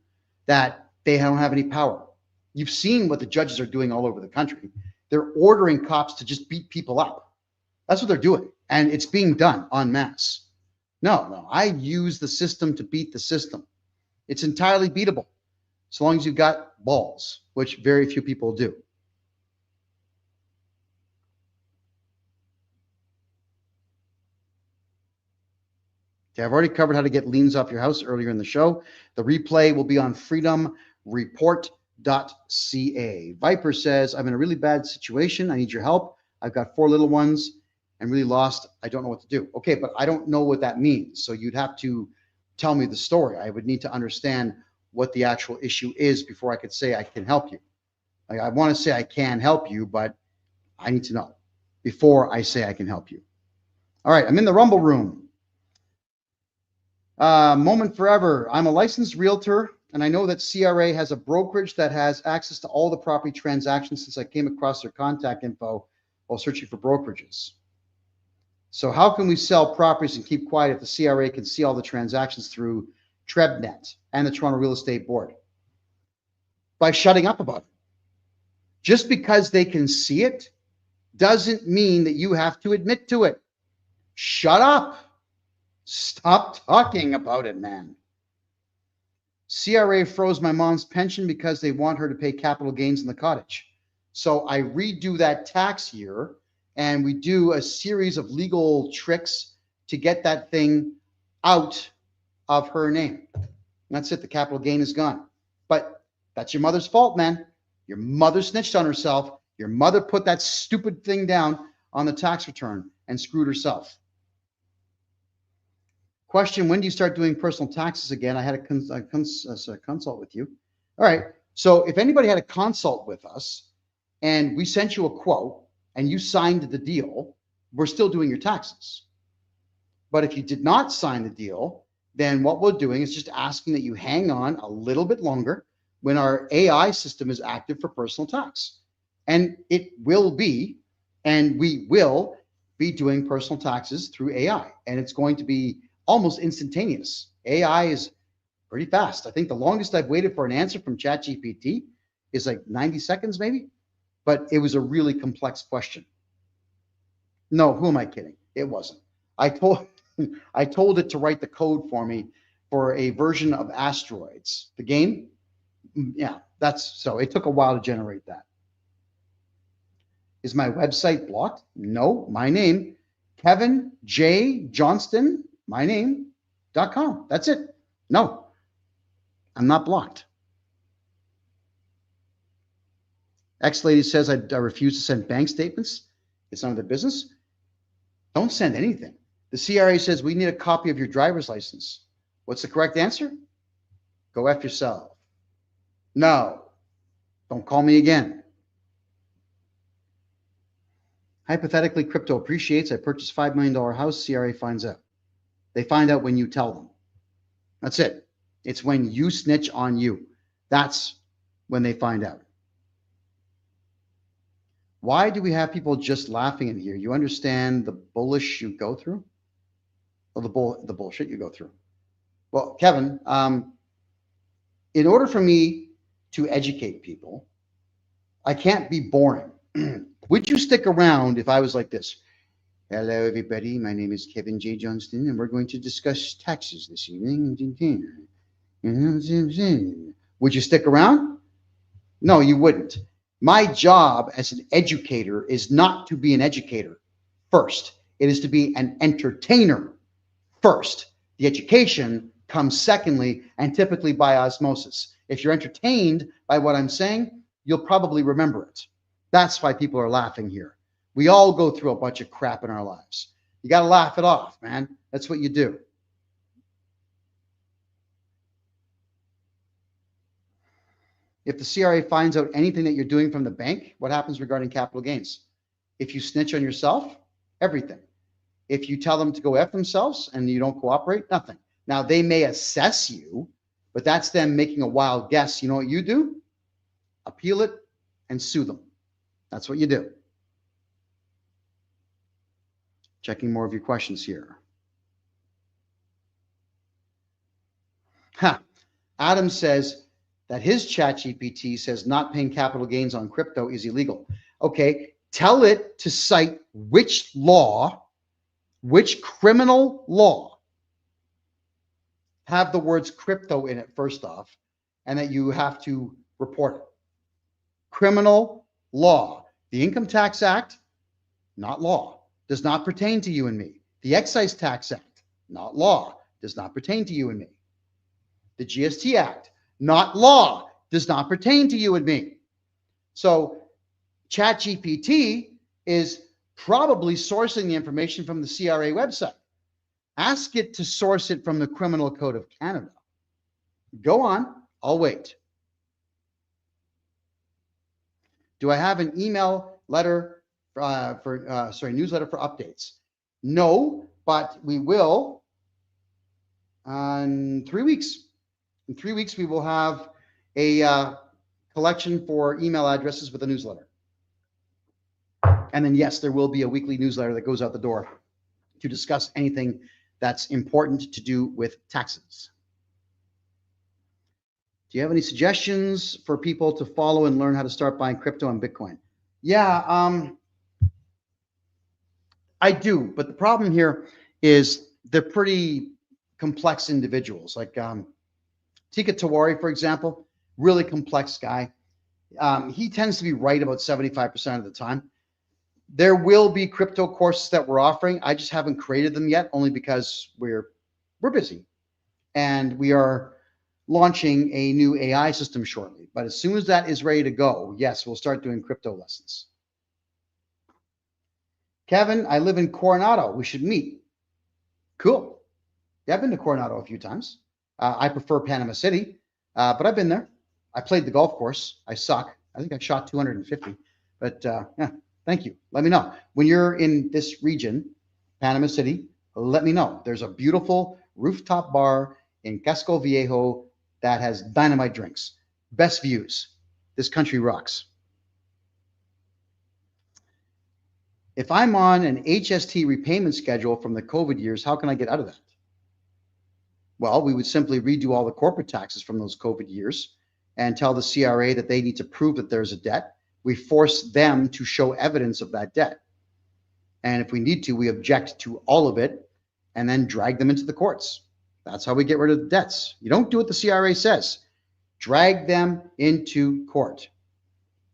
that they don't have any power? You've seen what the judges are doing all over the country. They're ordering cops to just beat people up. That's what they're doing. And it's being done en masse. No, I use the system to beat the system. It's entirely beatable, so long as you've got balls, which very few people do. Okay, I've already covered how to get liens off your house earlier in the show. The replay will be on freedomreport.ca. Viper says, I'm in a really bad situation. I need your help. I've got 4 little ones and really lost. I don't know what to do. Okay, but I don't know what that means. So you'd have to tell me the story. I would need to understand what the actual issue is before I could say I can help you. Like, I want to say I can help you, but I need to know before I say I can help you. All right, I'm in the Rumble room. Moment forever. I'm a licensed realtor, and I know that CRA has a brokerage that has access to all the property transactions since I came across their contact info while searching for brokerages. So how can we sell properties and keep quiet if the CRA can see all the transactions through TrebNet and the Toronto Real Estate Board? By shutting up about it. Just because they can see it doesn't mean that you have to admit to it. Shut up. Stop talking about it, man. CRA froze my mom's pension because they want her to pay capital gains in the cottage. So I redo that tax year, and we do a series of legal tricks to get that thing out of her name. And that's it. The capital gain is gone. But that's your mother's fault, man. Your mother snitched on herself. Your mother put that stupid thing down on the tax return and screwed herself. Question, when do you start doing personal taxes again? I had a consult with you. All right. So if anybody had a consult with us and we sent you a quote and you signed the deal, we're still doing your taxes. But if you did not sign the deal, then what we're doing is just asking that you hang on a little bit longer when our AI system is active for personal tax. And it will be, and we will be doing personal taxes through AI. And it's going to be almost instantaneous. AI is pretty fast. I think the longest I've waited for an answer from ChatGPT is like 90 seconds maybe, but it was a really complex question. No, who am I kidding? It wasn't. I told it to write the code for me for a version of Asteroids, the game. Yeah, so it took a while to generate that. Is my website blocked? No, my name, Kevin J. Johnston, my name.com. That's it. No, I'm not blocked. X-Lady says I refuse to send bank statements. It's none of their business. Don't send anything. The CRA says we need a copy of your driver's license. What's the correct answer? Go F yourself. No, don't call me again. Hypothetically, crypto appreciates. I purchased $5 million house. CRA finds out. They find out when you tell them. That's it. It's when you snitch on you. That's when they find out. Why do we have people just laughing in here? You understand the bullish you go through? Or the bullshit you go through? Well, Kevin, in order for me to educate people, I can't be boring. Would you stick around if I was like this? Hello, everybody. My name is Kevin J. Johnston, and we're going to discuss taxes this evening. Would you stick around? No, you wouldn't. My job as an educator is not to be an educator first. It is to be an entertainer first. The education comes secondly, and typically by osmosis. If you're entertained by what I'm saying, you'll probably remember it. That's why people are laughing here. We all go through a bunch of crap in our lives. You got to laugh it off, man. That's what you do. If the CRA finds out anything that you're doing from the bank, what happens regarding capital gains? If you snitch on yourself, everything. If you tell them to go F themselves and you don't cooperate, nothing. Now, they may assess you, but that's them making a wild guess. You know what you do? Appeal it and sue them. That's what you do. Checking more of your questions here. Adam says that his ChatGPT says not paying capital gains on crypto is illegal. Okay, Tell it to cite which law, which criminal law have the words crypto in it first off, and that you have to report it. Criminal law. The Income Tax Act, not law, does not pertain to you and me. The Excise Tax Act, not law, does not pertain to you and me. The GST Act, not law, does not pertain to you and me. So ChatGPT is probably sourcing the information from the CRA website. Ask it to source it from the Criminal Code of Canada. Go on, I'll wait. Do I have an email letter newsletter for updates? No, but we will in 3 weeks. In 3 weeks, we will have a collection for email addresses with a newsletter. And then, yes, there will be a weekly newsletter that goes out the door to discuss anything that's important to do with taxes. Do you have any suggestions for people to follow and learn how to start buying crypto and Bitcoin? Yeah, I do. But the problem here is they're pretty complex individuals. Like Tika Tawari, for example, really complex guy. He tends to be right about 75% of the time. There will be crypto courses that we're offering. I just haven't created them yet, only because we're busy. And we are launching a new AI system shortly. But as soon as that is ready to go, yes, we'll start doing crypto lessons. Kevin, I live in Coronado. We should meet. Cool. Yeah, I've been to Coronado a few times. I prefer Panama City, but I've been there. I played the golf course. I suck. I think I shot 250. But yeah, thank you. Let me know. When you're in this region, Panama City, let me know. There's a beautiful rooftop bar in Casco Viejo that has dynamite drinks. Best views. This country rocks. If I'm on an HST repayment schedule from the COVID years, how can I get out of that? Well, we would simply redo all the corporate taxes from those COVID years and tell the CRA that they need to prove that there's a debt. We force them to show evidence of that debt. And if we need to, we object to all of it and then drag them into the courts. That's how we get rid of the debts. You don't do what the CRA says. Drag them into court.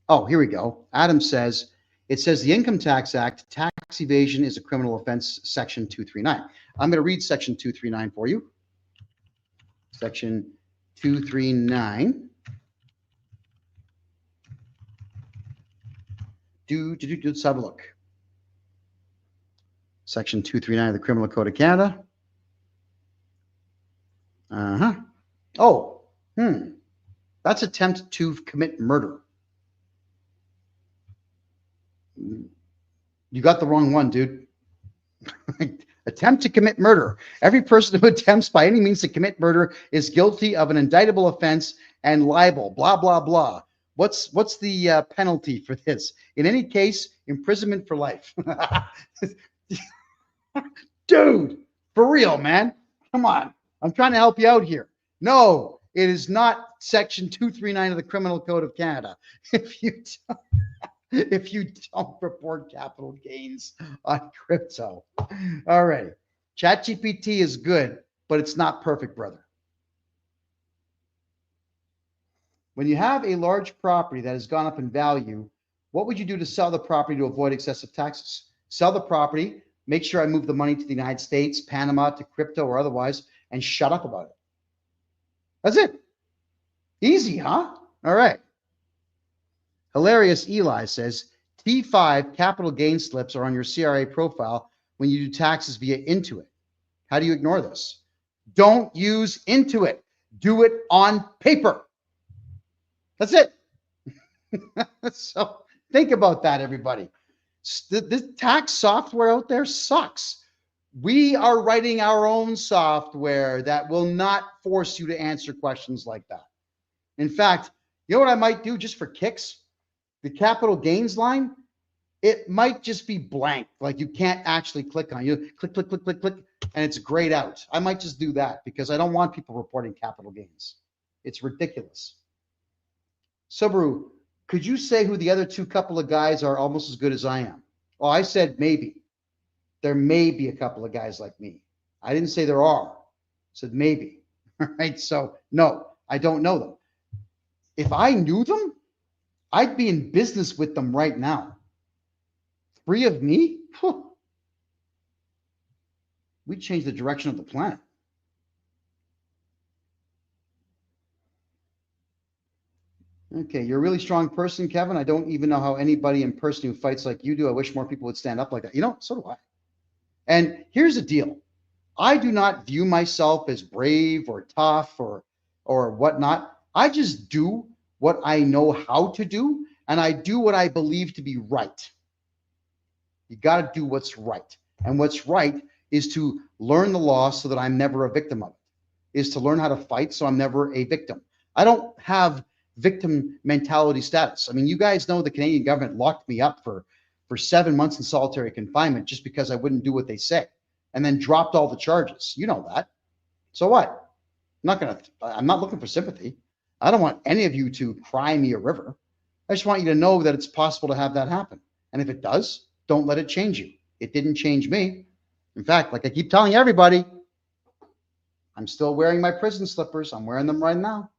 Oh, here we go. Adam says, it says the Income Tax Act, tax evasion is a criminal offense, section 239. I'm going to read section 239 for you. Section 239. Let's have a look. Section 239 of the Criminal Code of Canada. That's attempt to commit murder. You got the wrong one, dude. Attempt to commit murder. Every person who attempts by any means to commit murder is guilty of an indictable offense and liable, blah, blah, blah. What's the penalty for this? In any case, imprisonment for life. Dude, for real, man. Come on. I'm trying to help you out here. No, it is not section 239 of the Criminal Code of Canada. If you don't report capital gains on crypto. All right. ChatGPT is good, but it's not perfect, brother. When you have a large property that has gone up in value, what would you do to sell the property to avoid excessive taxes? Sell the property, make sure I move the money to the United States, Panama, to crypto or otherwise, and shut up about it. That's it. Easy, huh? All right. Hilarious Eli says, T5 capital gain slips are on your CRA profile when you do taxes via Intuit. How do you ignore this? Don't use Intuit. Do it on paper. That's it. So think about that, everybody. This tax software out there sucks. We are writing our own software that will not force you to answer questions like that. In fact, you know what I might do just for kicks? The capital gains line, it might just be blank. Like you can't actually click on it. You click, click, click, click, click, and it's grayed out. I might just do that because I don't want people reporting capital gains. It's ridiculous. Subaru, Could you say who the other two couple of guys are almost as good as I am? Well, I said maybe. There may be a couple of guys like me. I didn't say there are. I said maybe. All right. So no, I don't know them. If I knew them, I'd be in business with them right now. 3 of me? Whew. We'd change the direction of the planet. Okay, you're a really strong person, Kevin. I don't even know how anybody in person who fights like you do. I wish more people would stand up like that. You know, so do I. And here's the deal. I do not view myself as brave or tough or whatnot. I just do what I know how to do, and I do what I believe to be right. You got to do what's right. And what's right is to learn the law so that I'm never a victim of it, is to learn how to fight so I'm never a victim. I don't have victim mentality status. I mean, you guys know the Canadian government locked me up for 7 months in solitary confinement just because I wouldn't do what they say, and then dropped all the charges. You know that. So what? I'm not looking for sympathy. I don't want any of you to cry me a river. I just want you to know that it's possible to have that happen. And if it does, don't let it change you. It didn't change me. In fact, like I keep telling everybody, I'm still wearing my prison slippers. I'm wearing them right now.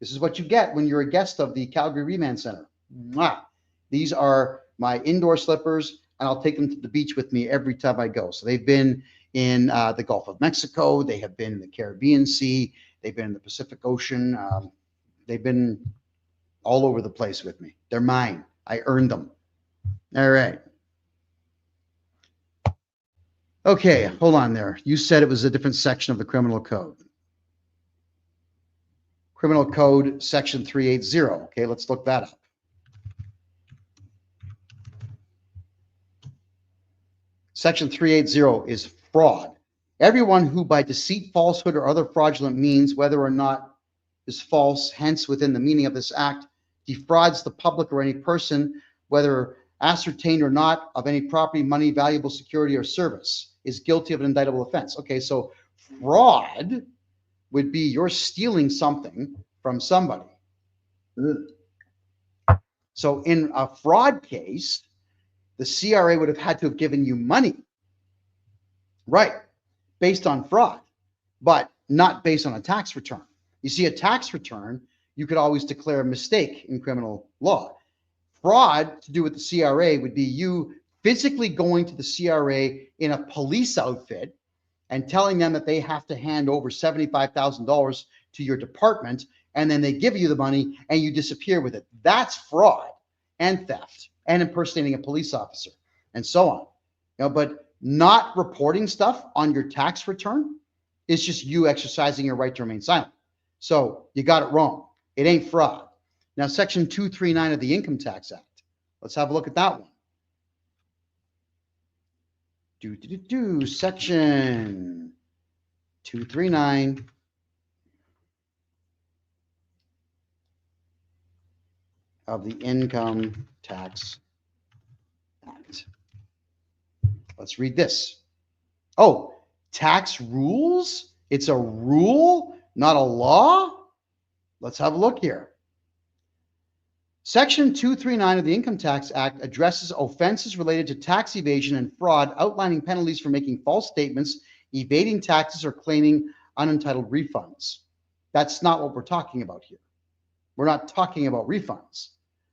This is what you get when you're a guest of the Calgary Remand Center. Mwah. These are my indoor slippers, and I'll take them to the beach with me every time I go. So they've been in the Gulf of Mexico. They have been in the Caribbean Sea. They've been in the Pacific Ocean. They've been all over the place with me. They're mine. I earned them. All right. Okay, hold on there. You said it was a different section of the criminal code. Criminal Code Section 380. Okay, let's look that up. Section 380 is fraud. Everyone who by deceit, falsehood, or other fraudulent means, whether or not is false, hence within the meaning of this act, defrauds the public or any person, whether ascertained or not, of any property, money, valuable security, or service, is guilty of an indictable offense. Okay, so fraud would be you're stealing something from somebody. So in a fraud case, the CRA would have had to have given you money, right, based on fraud, but not based on a tax return. You see, a tax return, you could always declare a mistake in criminal law. Fraud, to do with the CRA, would be you physically going to the CRA in a police outfit and telling them that they have to hand over $75,000 to your department, and then they give you the money and you disappear with it. That's fraud and theft and impersonating a police officer and so on. You know, but not reporting stuff on your tax return is just you exercising your right to remain silent. So you got it wrong. It ain't fraud. Now, Section 239 of the Income Tax Act. Let's have a look at that one. Section 239 of the Income Tax Act. Let's read this. Oh, tax rules? It's a rule, not a law? Let's have a look here. Section 239 of the Income Tax Act addresses offenses related to tax evasion and fraud, outlining penalties for making false statements, evading taxes, or claiming unentitled refunds. That's not what we're talking about here. We're not talking about refunds.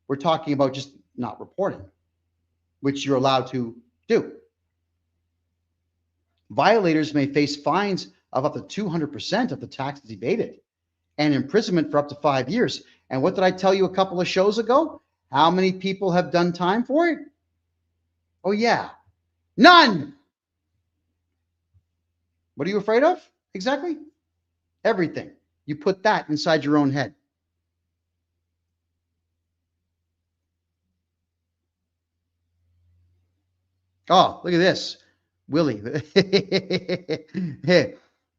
We're talking about just not reporting, which you're allowed to do. Violators may face fines of up to 200% of the taxes evaded and imprisonment for up to 5 years. And what did I tell you a couple of shows ago? How many people have done time for it? Oh, yeah. None. What are you afraid of? Exactly. Everything. You put that inside your own head. Oh, look at this. Willie.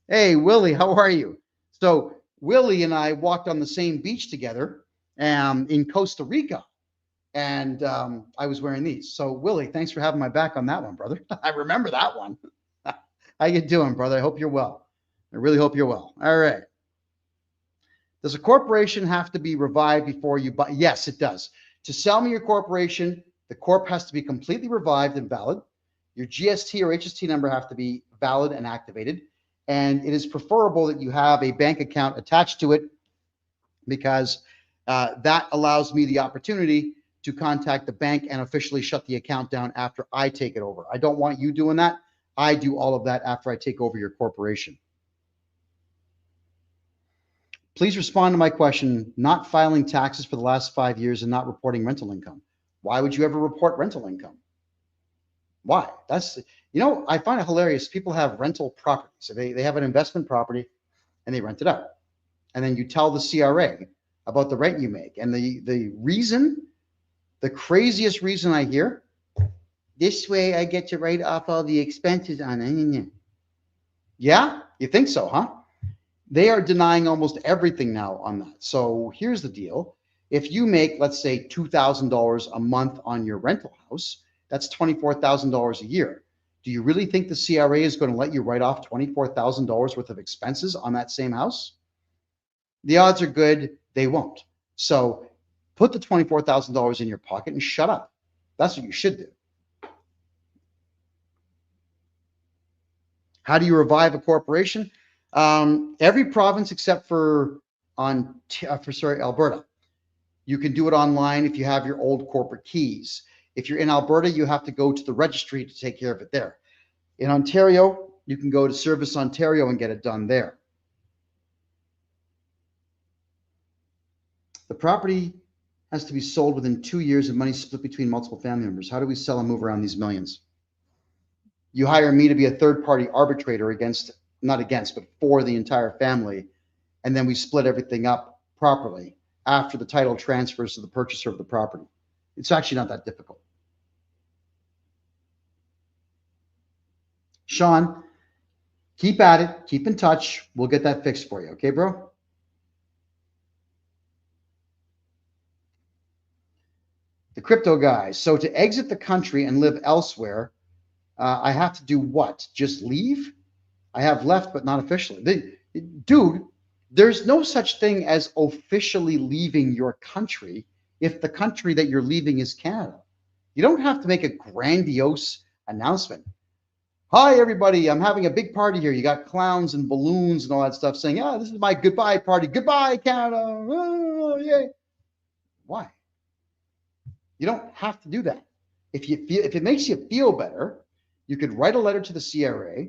Hey, Willie, how are you? So Willie and I walked on the same beach together in Costa Rica, and I was wearing these. So Willie, thanks for having my back on that one, brother. I remember that one. How you doing, brother? I hope you're well. I really hope you're well. All right. Does a corporation have to be revived before you buy? Yes, it does. To sell me your corporation, the corp has to be completely revived and valid. Your GST or HST number have to be valid and activated. And it is preferable that you have a bank account attached to it, because that allows me the opportunity to contact the bank and officially shut the account down after I take it over. I don't want you doing that. I do all of that after I take over your corporation. Please respond to my question, not filing taxes for the last 5 years and not reporting rental income. Why would you ever report rental income? Why? That's, I find it hilarious. People have rental properties. So they have an investment property and they rent it out. And then you tell the CRA about the rent you make. And the reason, the craziest reason I hear, this way I get to write off all the expenses on it. Yeah, you think so, huh? They are denying almost everything now on that. So here's the deal. If you make, let's say, $2,000 a month on your rental house, that's $24,000 a year. Do you really think the CRA is going to let you write off $24,000 worth of expenses on that same house? The odds are good they won't. So put the $24,000 in your pocket and shut up. That's what you should do. How do you revive a corporation? Every province except for Alberta. You can do it online if you have your old corporate keys. If you're in Alberta, you have to go to the registry to take care of it there. In Ontario, you can go to Service Ontario and get it done there. The property has to be sold within 2 years and money split between multiple family members. How do we sell and move around these millions? You hire me to be a third-party arbitrator but for the entire family, and then we split everything up properly after the title transfers to the purchaser of the property. It's actually not that difficult. Sean, keep at it, keep in touch. We'll get that fixed for you. Okay, bro? The crypto guys. So to exit the country and live elsewhere, I have to do what? Just leave? I have left, but not officially. Dude, there's no such thing as officially leaving your country if the country that you're leaving is Canada. You don't have to make a grandiose announcement. Hi, everybody. I'm having a big party here. You got clowns and balloons and all that stuff saying, this is my goodbye party. Goodbye, Canada. Oh, yay. Why? You don't have to do that. If it makes you feel better, you could write a letter to the CRA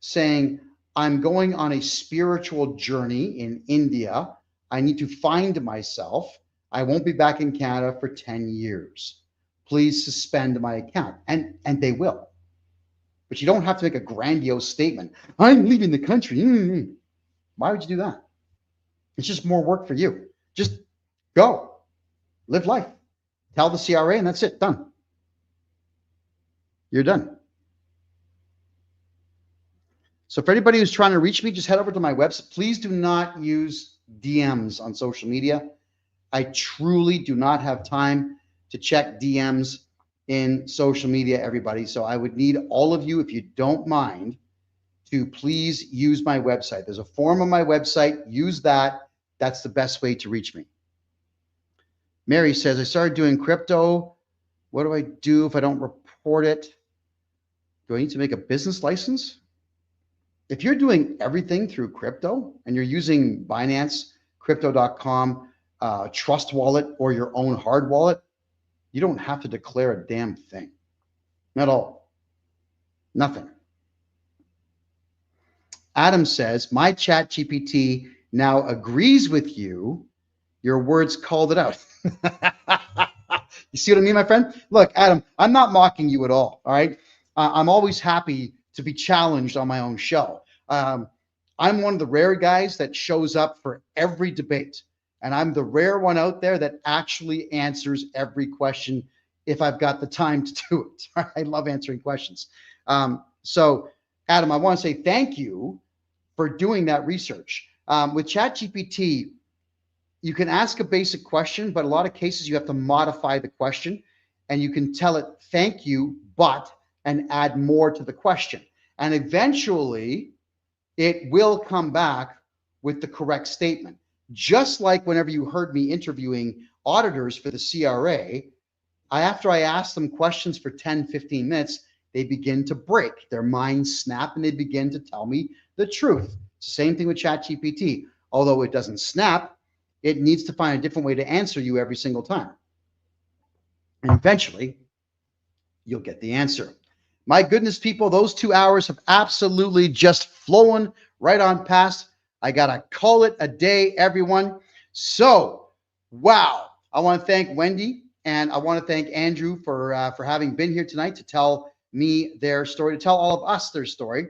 saying, I'm going on a spiritual journey in India. I need to find myself. I won't be back in Canada for 10 years. Please suspend my account. And they will. But you don't have to make a grandiose statement. I'm leaving the country. Why would you do that? It's just more work for you. Just go. Live life. Tell the CRA and that's it. Done. You're done. So for anybody who's trying to reach me, just head over to my website. Please do not use DMs on social media. I truly do not have time to check DMs in social media, everybody. So I would need all of you, if you don't mind, to please use my website. There's a form on my website. Use that. That's the best way to reach me. Mary says, I started doing crypto. What do I do if I don't report it? Do I need to make a business license? If you're doing everything through crypto and you're using Binance, crypto.com, Trust Wallet, or your own hard wallet, you don't have to declare a damn thing. Not at all. Nothing. Adam says, my chat GPT now agrees with you. Your words called it out. You see what I mean, my friend? Look, Adam, I'm not mocking you at all right? I'm always happy to be challenged on my own show. I'm one of the rare guys that shows up for every debate. And I'm the rare one out there that actually answers every question if I've got the time to do it. I love answering questions. So, Adam, I want to say thank you for doing that research. With ChatGPT, you can ask a basic question, but a lot of cases you have to modify the question, and you can tell it thank you, but, and add more to the question. And eventually, it will come back with the correct statement. Just like whenever you heard me interviewing auditors for the CRA, after I ask them questions for 10, 15 minutes, they begin to break. Their minds snap and they begin to tell me the truth. It's the same thing with ChatGPT. Although it doesn't snap, it needs to find a different way to answer you every single time. And eventually, you'll get the answer. My goodness, people, those 2 hours have absolutely just flown right on past. I got to call it a day, everyone. So, wow. I want to thank Wendy and I want to thank Andrew for having been here tonight to tell me their story, to tell all of us their story.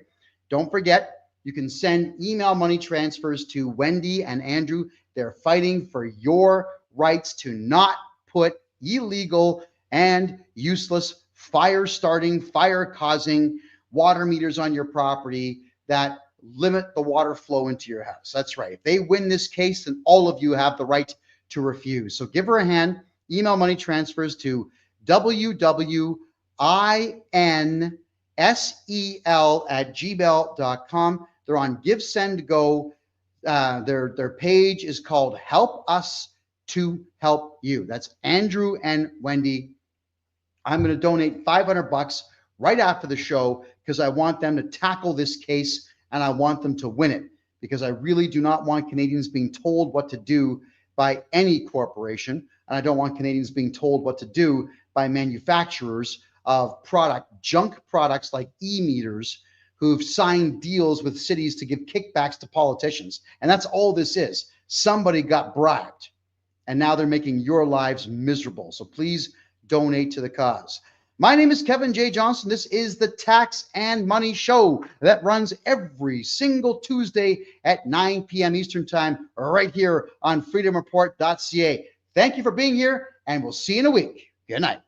Don't forget, you can send email money transfers to Wendy and Andrew. They're fighting for your rights to not put illegal and useless fire-starting, fire-causing water meters on your property that limit the water flow into your house. That's right. If they win this case, then all of you have the right to refuse. So give her a hand. Email money transfers to winsel@gmail.com. They're on GiveSendGo. Their page is called Help Us to Help You. That's Andrew and Wendy. I'm going to donate $500 right after the show because I want them to tackle this case and I want them to win it, because I really do not want Canadians being told what to do by any corporation, and I don't want Canadians being told what to do by manufacturers of junk products like e-meters who've signed deals with cities to give kickbacks to politicians. And that's all this is. Somebody got bribed, and now they're making your lives miserable. So please donate to the cause. My name is Kevin J. Johnston. This is the Tax and Money Show that runs every single Tuesday at 9 p.m. Eastern Time right here on freedomreport.ca. Thank you for being here, and we'll see you in a week. Good night.